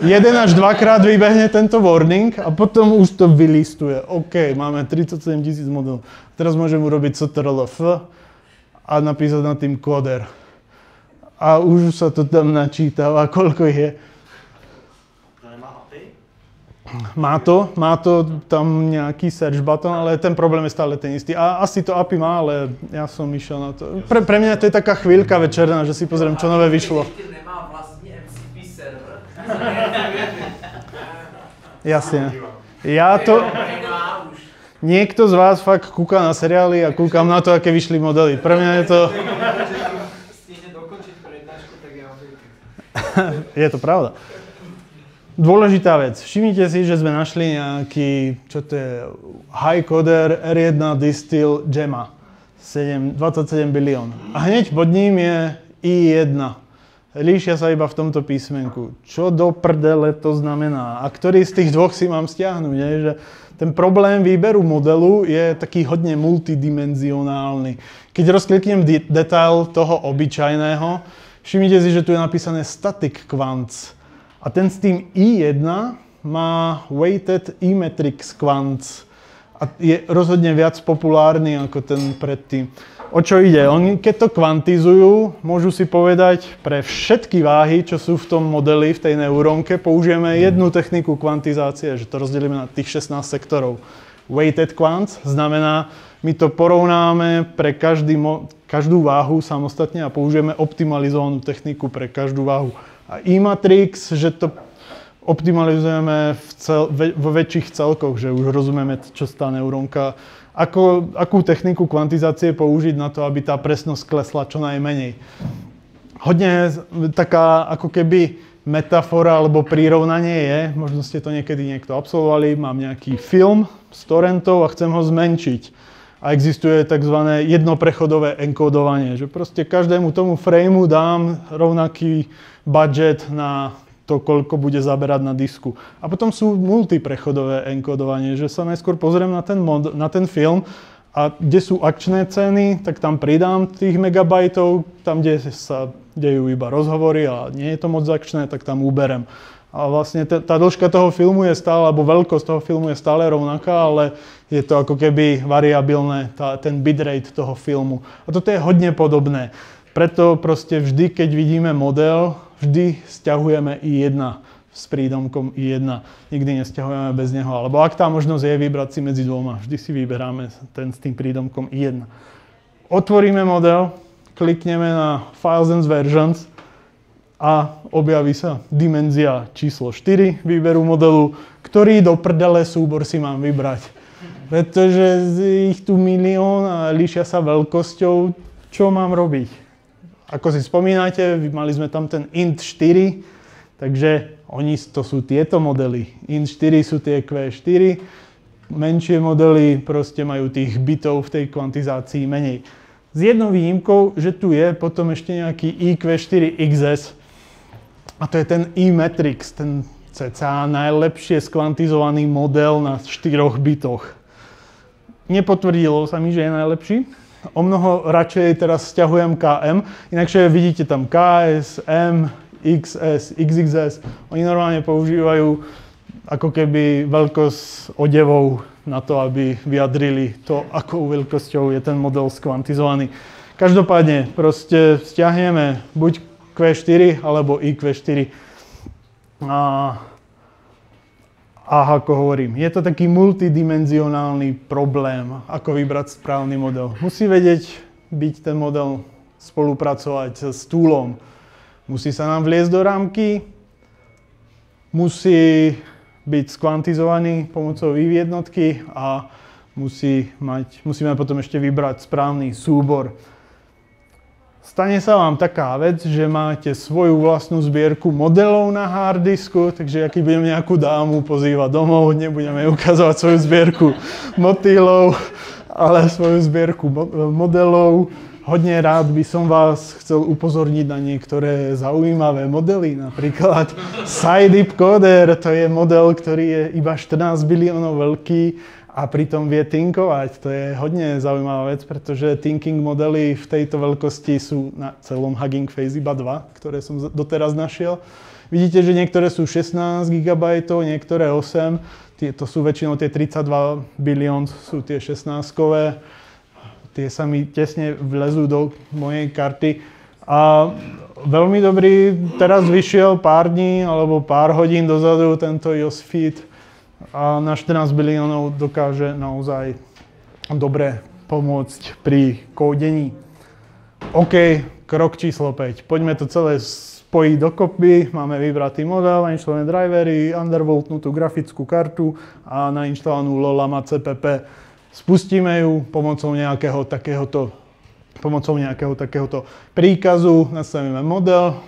Jeden až dvakrát vybehne tento warning a potom už to vylistuje. OK, máme 37 000 modelov. Teraz môžem urobiť ctrl-f a napísať nad tým coder. A už sa to tam načítava, koľko ich je. To nemá API? Má to tam nejaký search button, ale ten problém je stále ten istý. A asi to API má, ale ja som išiel na to. Pre mňa to je taká chvíľka večerná, že si pozriem, čo nové vyšlo. Nemá vlastní MCP server. Jasne. Niekto z vás fakt kúka na seriály a kúkam na to, aké vyšli modely. Pre mňa je to... Je to pravda. Dôležitá vec. Všimnite si, že sme našli nejaký, čo to je, HiCoder R1 Distill Gemma. 27 bilión. A hneď pod ním je I1. Líšia sa iba v tomto písmenku. Čo do prdele to znamená? A ktorý z tých dvoch si mám stiahnuť? Nie? Že ten problém výberu modelu je taký hodne multidimenzionálny. Keď rozkliknem detail toho obyčajného, všimnite si, že tu je napísané static quants. A ten s tým I1 má weighted E-matrix quants. A je rozhodne viac populárny ako ten predtým. O čo ide? Oni keď to kvantizujú, môžu si povedať, pre všetky váhy, čo sú v tom modeli, v tej neurónke, použijeme jednu techniku kvantizácie, že to rozdelíme na tých 16 sektorov. Weighted quant znamená, my to porovnáme pre každú váhu samostatne a použijeme optimalizovanú techniku pre každú váhu. A E-matrix, že to optimalizujeme vo väčších celkoch, že už rozumieme, čo tá neurónka, akú techniku kvantizácie použiť na to, aby tá presnosť klesla čo najmenej. Hodne taká ako keby metafora alebo prirovnanie je, možno ste to niekedy niekto absolvovali, mám nejaký film z torrentov a chcem ho zmenšiť. A existuje tzv. Jednoprechodové enkódovanie, že proste každému tomu frameu dám rovnaký budget na to, koľko bude zaberať na disku. A potom sú multiprechodové enkódovanie, že sa najskôr pozriem na ten film a kde sú akčné ceny, tak tam pridám tých megabajtov, tam, kde sa dejú iba rozhovory a nie je to moc akčné, tak tam uberem. A vlastne tá dĺžka toho filmu je stále, alebo veľkosť toho filmu je stále rovnaká, ale je to ako keby variabilné, ten bitrate toho filmu. A toto je hodne podobné. Preto proste vždy, keď vidíme model, vždy sťahujeme I1 s prídomkom I1. Nikdy nesťahujeme bez neho. Alebo ak tá možnosť je vybrať si medzi dvoma, vždy si vyberáme ten s tým prídomkom I1. Otvoríme model, klikneme na Files and Versions a objaví sa dimenzia číslo 4 výberu modelu, ktorý do prdele súbor si mám vybrať. Pretože ich tu milión a líšia sa veľkosťou, čo mám robiť? Ako si spomínate, mali sme tam ten int4, takže to sú tieto modely. int4 sú tie Q4, menšie modely proste majú tých bitov v tej kvantizácii menej. S jednou výnimkou, že tu je potom ešte nejaký IQ4XS, a to je ten E-matrix, ten cca najlepšie skvantizovaný model na 4 bitoch. Nepotvrdilo sa mi, že je najlepší. O mnoho radšej teraz sťahujem KM, inakšie vidíte tam KS, M, XS, XXS. Oni normálne používajú ako keby veľkosť odevov na to, aby vyjadrili to, akou veľkosťou je ten model skvantizovaný. Každopádne proste stiahneme buď Q4 alebo IQ4. A ako hovorím, je to taký multidimenzionálny problém, ako vybrať správny model. Musí vedieť byť ten model, spolupracovať s toolom. Musí sa nám vliesť do rámky, musí byť skvantizovaný pomocou IV jednotky a musíme potom ešte vybrať správny súbor. Stane sa vám taká vec, že máte svoju vlastnú zbierku modelov na harddisku, takže aký budem nejakú dámu pozývať domov, nebudeme ukazovať svoju zbierku motýlov, ale svoju zbierku modelov. Hodne rád by som vás chcel upozorniť na niektoré zaujímavé modely, napríklad Scipcoder, to je model, ktorý je iba 14 biliónov veľký, a pritom vie tinkovať. To je hodne zaujímavá vec, pretože thinking modely v tejto veľkosti sú na celom Hugging Face iba 2, ktoré som doteraz našiel. Vidíte, že niektoré sú 16 GB, niektoré 8. To sú väčšinou tie 32 bilión, sú tie 16-kové. Tie sa mi tesne vlezú do mojej karty. A veľmi dobrý, teraz vyšiel pár dní alebo pár hodín dozadu tento EOS Fit. A na 14 biliónov dokáže naozaj dobre pomôcť pri kódení. OK, krok číslo 5. Poďme to celé spojiť dokopy. Máme vybratý model, nainštalované drivery, undervoltnutú grafickú kartu a nainštalovanú LOLAMA CPP. Spustíme ju pomocou nejakého takéhoto príkazu. Nastavíme model,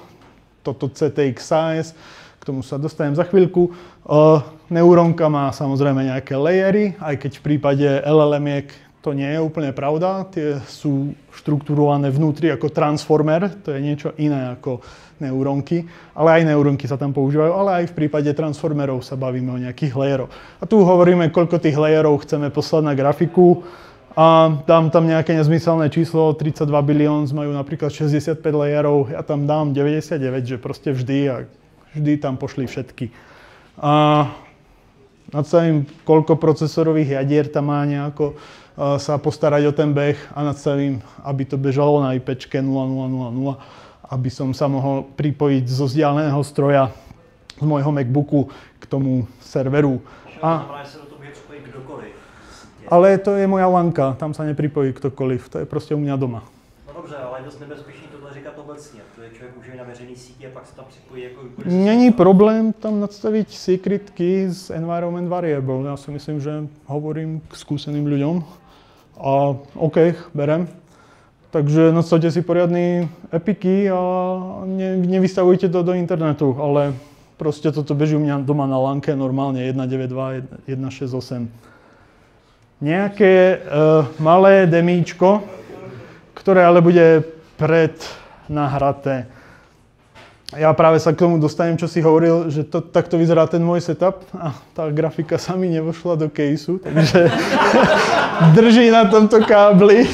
toto CTX size, k tomu sa dostanem za chvíľku. Neurónka má samozrejme nejaké layery, aj keď v prípade LLM-iek to nie je úplne pravda. Tie sú štruktúrované vnútri ako transformer, to je niečo iné ako neurónky. Ale aj neurónky sa tam používajú, ale aj v prípade transformerov sa bavíme o nejakých layeroch. A tu hovoríme, koľko tých layerov chceme poslať na grafiku. A dám tam nejaké nezmyselné číslo, 32 bilións majú napríklad 65 layerov, ja tam dám 99, že proste vždy tam pošli všetky. A Nastavím, koľko procesorových jadier tam má nejako sa postarať o ten beh a nastavím, aby to bežalo na IPčke 0000, aby som sa mohol pripojiť zo vzdialeného stroja z môjho MacBooku k tomu serveru. Ale to je moja lanka, tam sa nepripojí ktokoliv, to je proste u mňa doma. No dobře, ale je dost nebezpečný tohle říkat obecně, protože člověk může na veřejné síti a pak se tam připojí jako... Není problém tam nastaviť secret key z environment variable. Ja si myslím, že hovorím k skúseným ľuďom a OK, berem. Takže nastavte si poriadny epic key a nevystavujte to do internetu, ale proste toto beží u mňa doma na lanke normálne 192, 168. Nejaké malé demíčko, ktoré ale bude prednahraté. Ja práve sa k tomu dostanem, čo si hovoril, že takto vyzerá ten môj setup a tá grafika sa mi nevošla do caseu, takže drží na tomto kábli.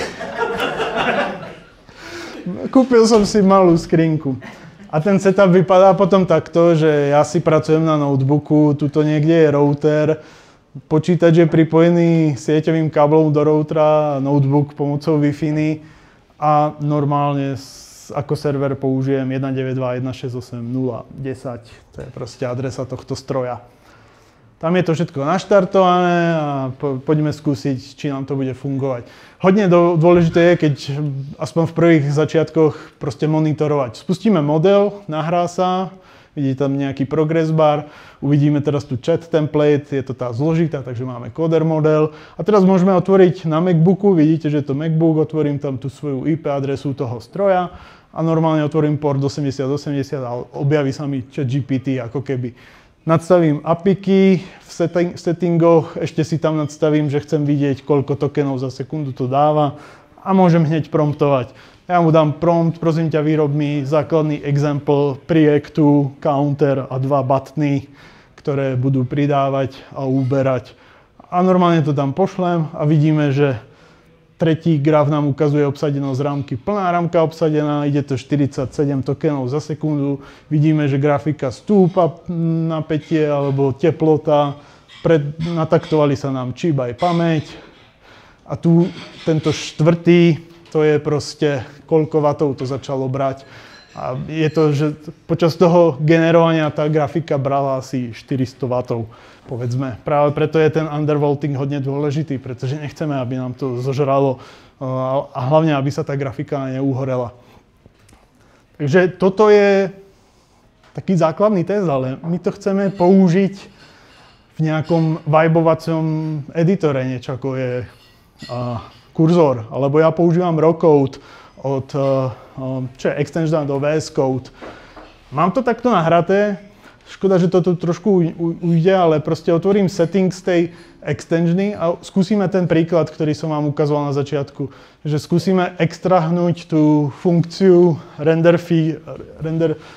Kúpil som si malú skrinku. A ten setup vypadá potom takto, že ja si pracujem na notebooku, tuto niekde je router, počítač je pripojený sieťovým káblom do routera, notebook pomocou Wi-Fi a normálne ako server použijem 192.168.0.10. To je proste adresa tohto stroja. Tam je to všetko naštartované a poďme skúsiť, či nám to bude fungovať. Hodne dôležité je, keď aspoň v prvých začiatkoch proste monitorovať. Spustíme model, nahrá sa, vidíte tam nejaký progress bar, uvidíme teraz tu chat template, je to tá zložitá, takže máme coder model. A teraz môžeme otvoriť na MacBooku, vidíte, že je to MacBook, otvorím tam tú svoju IP adresu toho stroja a normálne otvorím port 8080 a objaví sa mi ChatGPT ako keby. Nadstavím APIky v settingoch, ešte si tam nadstavím, že chcem vidieť, koľko tokenov za sekundu to dáva a môžem hneď promptovať. Ja mu dám prompt, prosím ťa, vyrob mi základný example preactu, counter a 2 buttony, ktoré budú pridávať a uberať. A normálne to tam pošlem a vidíme, že tretí graf nám ukazuje obsadenosť rámky. Plná rámka obsadená, ide to 47 tokenov za sekundu. Vidíme, že grafika stúpa napätie alebo teplota. Nataktovali sa nám čip aj pamäť. A tu tento štvrtý, to je proste koľko vatov to začalo brať. A je to, že počas toho generovania tá grafika brala asi 400 vatov. Povedzme. Práve preto je ten undervolting hodne dôležitý, pretože nechceme, aby nám to zožralo a hlavne, aby sa tá grafika neuhorela. Takže toto je taký základný test, ale my to chceme použiť v nejakom vibovacom editore, niečo ako je kurzor, alebo ja používam Rocode od čo je extension do VS Code. Mám to takto nahraté. Škoda, že to tu trošku ujde, ale proste otvorím settings tej extensiony a skúsime ten príklad, ktorý som vám ukazoval na začiatku. Že skúsime extrahnúť tú funkciu render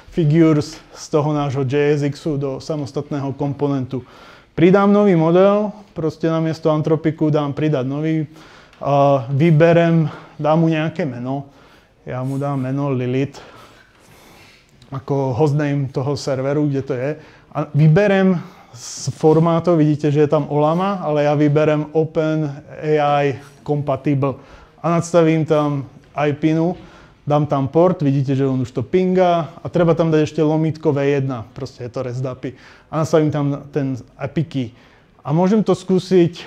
figures z toho nášho JSX-u do samostatného komponentu. Pridám nový model, proste namiesto antropiku dám pridať nový, vyberem, dám mu nejaké meno. Ja mu dám meno Lilith, ako hostname toho serveru, kde to je. A vyberem z formátov, vidíte, že je tam Olama, ale ja vyberem OpenAI Compatible. A nadstavím tam IP-nu, dám tam port, vidíte, že on už to pinga a treba tam dať ešte lomítko V1, proste je to REST API. A nastavím tam ten API key. A môžem to skúsiť,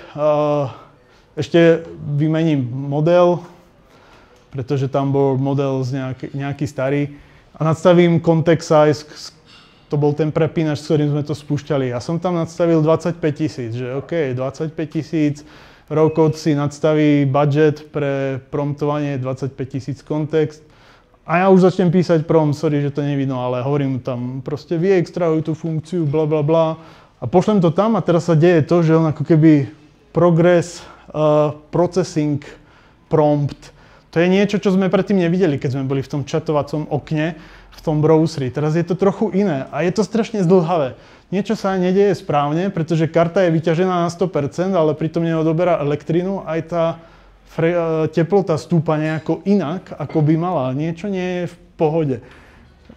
ešte vymením model, pretože tam bol model z nejaký starý. A nadstavím context size, to bol ten prepínač, s ktorým sme to spúšťali. Ja som tam nadstavil 25 000, že OK, 25 000, Rocode si nadstaví budget pre promptovanie 25 000 kontext. A ja už začnem písať prompt, sorry, že to nevidno, ale hovorím tam proste vyextrahuj tú funkciu, bla bla bla. A pošlem to tam a teraz sa deje to, že on ako keby progress processing prompt. To je niečo, čo sme predtým nevideli, keď sme boli v tom chatovacom okne, v tom browseri. Teraz je to trochu iné a je to strašne zdĺhavé. Niečo sa nedeje správne, pretože karta je vyťažená na 100%, ale pritom neodoberá elektrinu, aj tá teplota stúpa nejako inak, ako by mala. Niečo nie je v pohode.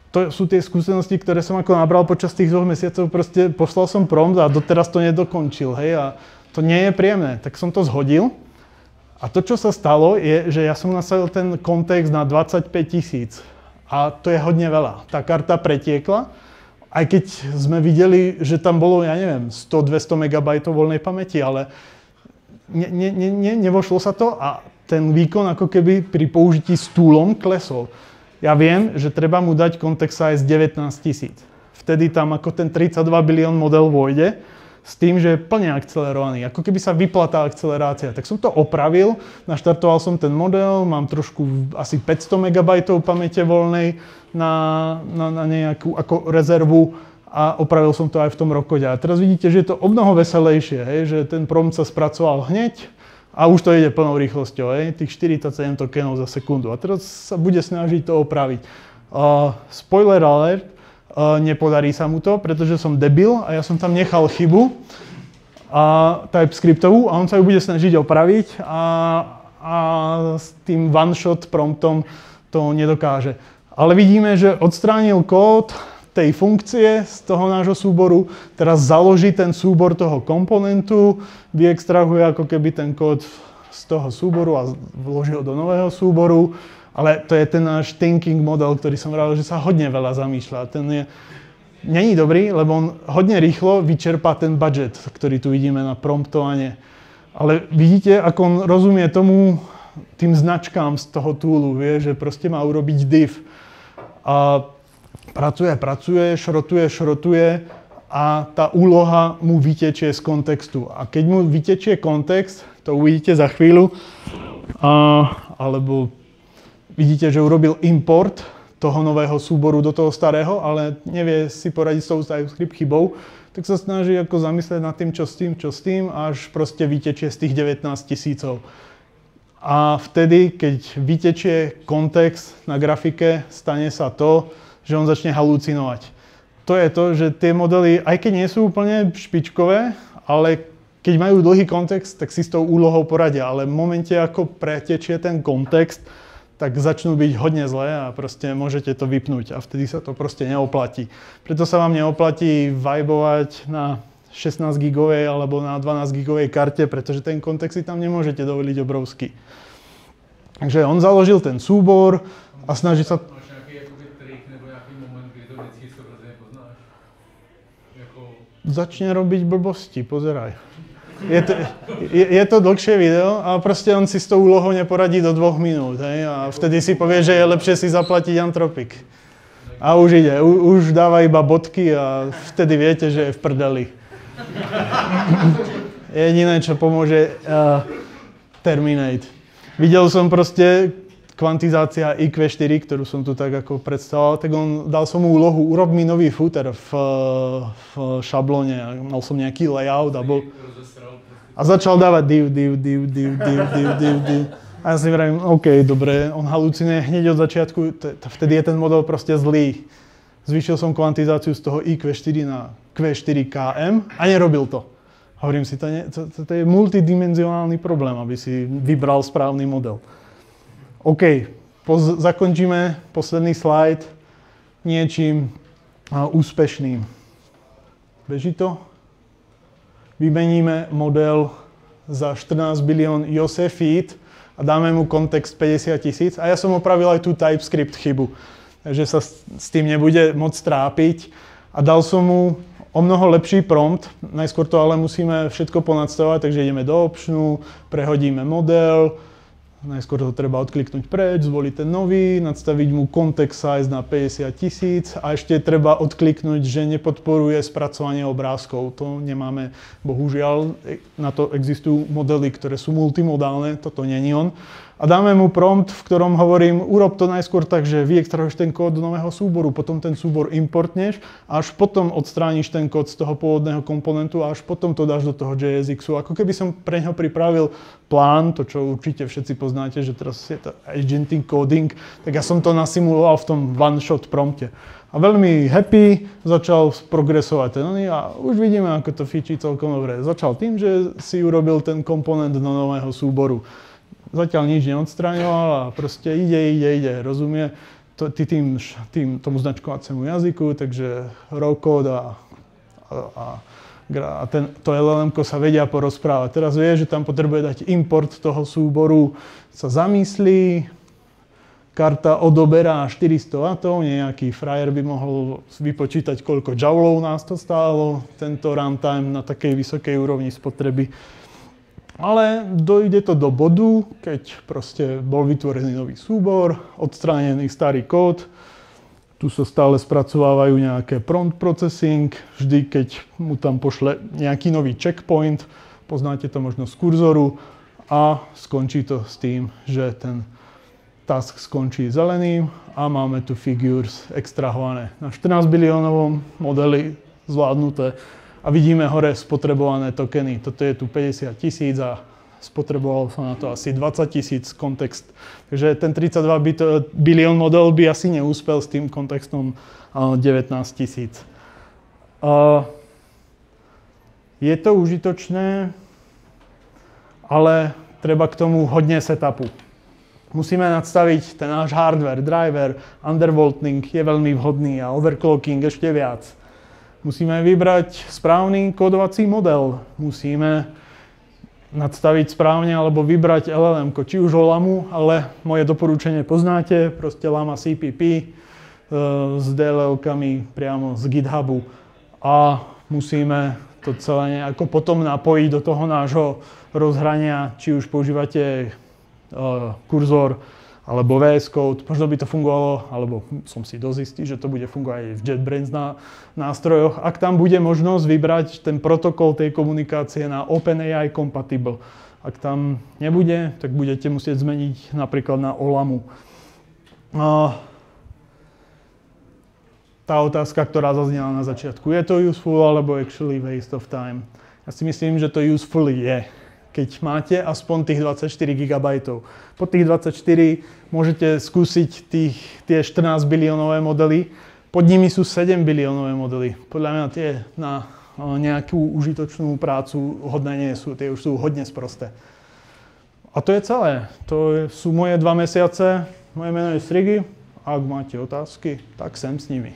to sú tie skúsenosti, ktoré som ako nabral počas tých 2 mesiacov, proste poslal som prompt a doteraz to nedokončil, hej, a to nie je príjemné, tak som to zhodil. A to, čo sa stalo, je, že ja som nasadil ten kontext na 25 000 a to je hodne veľa. Tá karta pretiekla, aj keď sme videli, že tam bolo, ja neviem, 100-200 MB voľnej pamäti, ale nevošlo sa to a ten výkon ako keby pri použití stúlom klesol. Ja viem, že treba mu dať context size 19 000. Vtedy tam ako ten 32 bilión model vojde, s tým, že je plne akcelerovaný. Ako keby sa vypla tá akcelerácia. Tak som to opravil, naštartoval som ten model, mám trošku asi 500 MB pamäte voľnej na nejakú ako rezervu a opravil som to aj v tom rokode. A teraz vidíte, že je to o mnoho veselejšie, hej, že ten prompt sa spracoval hneď a už to ide plnou rýchlosťou, hej, tých 47 tokenov za sekundu. A teraz sa bude snažiť to opraviť. Spoiler alert, nepodarí sa mu to, pretože som debil a ja som tam nechal chybu TypeScriptovú a on sa ju bude snažiť opraviť a s tým one-shot promptom to nedokáže. Ale vidíme, že odstránil kód tej funkcie z toho nášho súboru, teraz založí ten súbor toho komponentu, vyextrahuje ako keby ten kód z toho súboru a vloží ho do nového súboru. Ale to je ten náš thinking model, ktorý som vravil, že sa hodne veľa zamýšľa. Není dobrý, lebo on hodne rýchlo vyčerpá ten budget, ktorý tu vidíme na promptovanie. Ale vidíte, ako on rozumie tomu, tým značkám z toho toolu, vie, že proste má urobiť div. A pracuje, šrotuje a tá úloha mu vytečie z kontextu. A keď mu vytečie kontext, to uvidíte za chvíľu, alebo vidíte, že urobil import toho nového súboru do toho starého, ale nevie si poradiť s tou TypeScript chybou, tak sa snaží ako zamyslieť nad tým, čo s tým, až proste vytečie z tých 19 000. A vtedy, keď vytečie kontext na grafike, stane sa to, že on začne halucinovať. To je to, že tie modely, aj keď nie sú úplne špičkové, ale keď majú dlhý kontext, tak si s tou úlohou poradia. Ale v momente, ako pretečie ten kontext, tak začnú byť hodne zlé a proste môžete to vypnúť a vtedy sa to proste neoplatí. Preto sa vám neoplatí vibovať na 16 gigovej alebo na 12 gigovej karte, pretože ten kontext si tam nemôžete dovoliť obrovský. Takže on založil ten súbor a snaží sa... Máš nejaký trik nebo nejaký moment, kdy to vždycky 100% poznáš? Začne robiť blbosti, pozeraj. Je to dlhšie video a proste on si s tou úlohou neporadí do 2 minút. Hej? A vtedy si povie, že je lepšie si zaplatiť Anthropic. A už ide, už dáva iba bodky a vtedy viete, že je v prdeli. Jediné, čo pomôže, terminate. Videl som proste kvantizácia IQ4, ktorú som tu tak ako predstavoval, tak dal som mu úlohu, urob mi nový footer v šablóne. Mal som nejaký layout a začal dávať div. A ja si vravím, OK, dobre, on halucinuje hneď od začiatku, vtedy je ten model proste zlý. Zvýšil som kvantizáciu z toho IQ4 na Q4KM a nerobil to. Hovorím si, to je multidimenzionálny problém, aby si vybral správny model. OK, zakončíme posledný slajd niečím úspešným. Beží to? Vymeníme model za 14 bilión Josefít a dáme mu kontext 50 000. A ja som opravil aj tú TypeScript chybu, takže sa s tým nebude moc trápiť. A dal som mu o mnoho lepší prompt. Najskôr to ale musíme všetko ponadstavovať, takže ideme do optionu, prehodíme model. Najskôr to treba odkliknúť preč, zvoliť ten nový, nadstaviť mu context size na 50 000 a ešte treba odkliknúť, že nepodporuje spracovanie obrázkov. To nemáme, bohužiaľ, na to existujú modely, ktoré sú multimodálne, toto není on. A dáme mu prompt, v ktorom hovorím, urob to najskôr tak, že vyextrahuješ ten kód do nového súboru, potom ten súbor importneš a až potom odstrániš ten kód z toho pôvodného komponentu a až potom to dáš do toho JSX-u. Ako keby som pre ňo pripravil plán, to čo určite všetci poznáte, že teraz je to agentic coding, tak ja som to nasimuloval v tom one-shot prompte. A veľmi happy začal progresovať a už vidíme, ako to fičí celkom dobre. Začal tým, že si urobil ten komponent do nového súboru. Zatiaľ nič neodstraňoval a proste ide, rozumie. tomu značkovaciemu jazyku, takže raw-code a to LLM-ko sa vedia porozprávať. Teraz vie, že tam potrebuje dať import toho súboru, sa zamyslí, karta odoberá 400 W, nejaký frajer by mohol vypočítať, koľko joulov nás to stálo, tento runtime na takej vysokej úrovni spotreby. Ale dojde to do bodu, keď proste bol vytvorený nový súbor, odstránený starý kód, tu sa stále spracovávajú nejaké prompt processing, vždy keď mu tam pošle nejaký nový checkpoint, poznáte to možno z kurzoru a skončí to s tým, že ten task skončí zeleným a máme tu figures extrahované na 14 biliónovom modeli zvládnuté a vidíme hore spotrebované tokeny. Toto je tu 50 000 a spotrebovalo sa na to asi 20 000 kontext. Takže ten 32 bilión model by asi neúspel s tým kontextom 19 000. Je to užitočné, ale treba k tomu hodne setupu. Musíme nadstaviť ten náš hardware, driver, undervolting je veľmi vhodný a overclocking ešte viac. Musíme vybrať správny kódovací model. Musíme nadstaviť správne alebo vybrať LLM-ko, či už Olamu, ale moje doporučenie poznáte, proste Llama CPP s DLL-kami priamo z GitHubu a musíme to celé nejako potom napojiť do toho nášho rozhrania, či už používate kurzor alebo VS Code, možno by to fungovalo, alebo som si dosť istý, že to bude fungovať aj v JetBrains nástrojoch. Ak tam bude možnosť vybrať ten protokol tej komunikácie na OpenAI compatible. Ak tam nebude, tak budete musieť zmeniť napríklad na Olamu. Tá otázka, ktorá zaznela na začiatku, je to useful alebo actually waste of time? Ja si myslím, že to useful je, keď máte aspoň tých 24 GB. Po tých 24 môžete skúsiť tie 14 biliónové modely. Pod nimi sú 7 biliónové modely. Podľa mňa tie na nejakú užitočnú prácu hodné nie sú. Tie už sú hodne sprosté. A to je celé. To sú moje 2 mesiace. Moje meno je Srigi. Ak máte otázky, tak sem s nimi.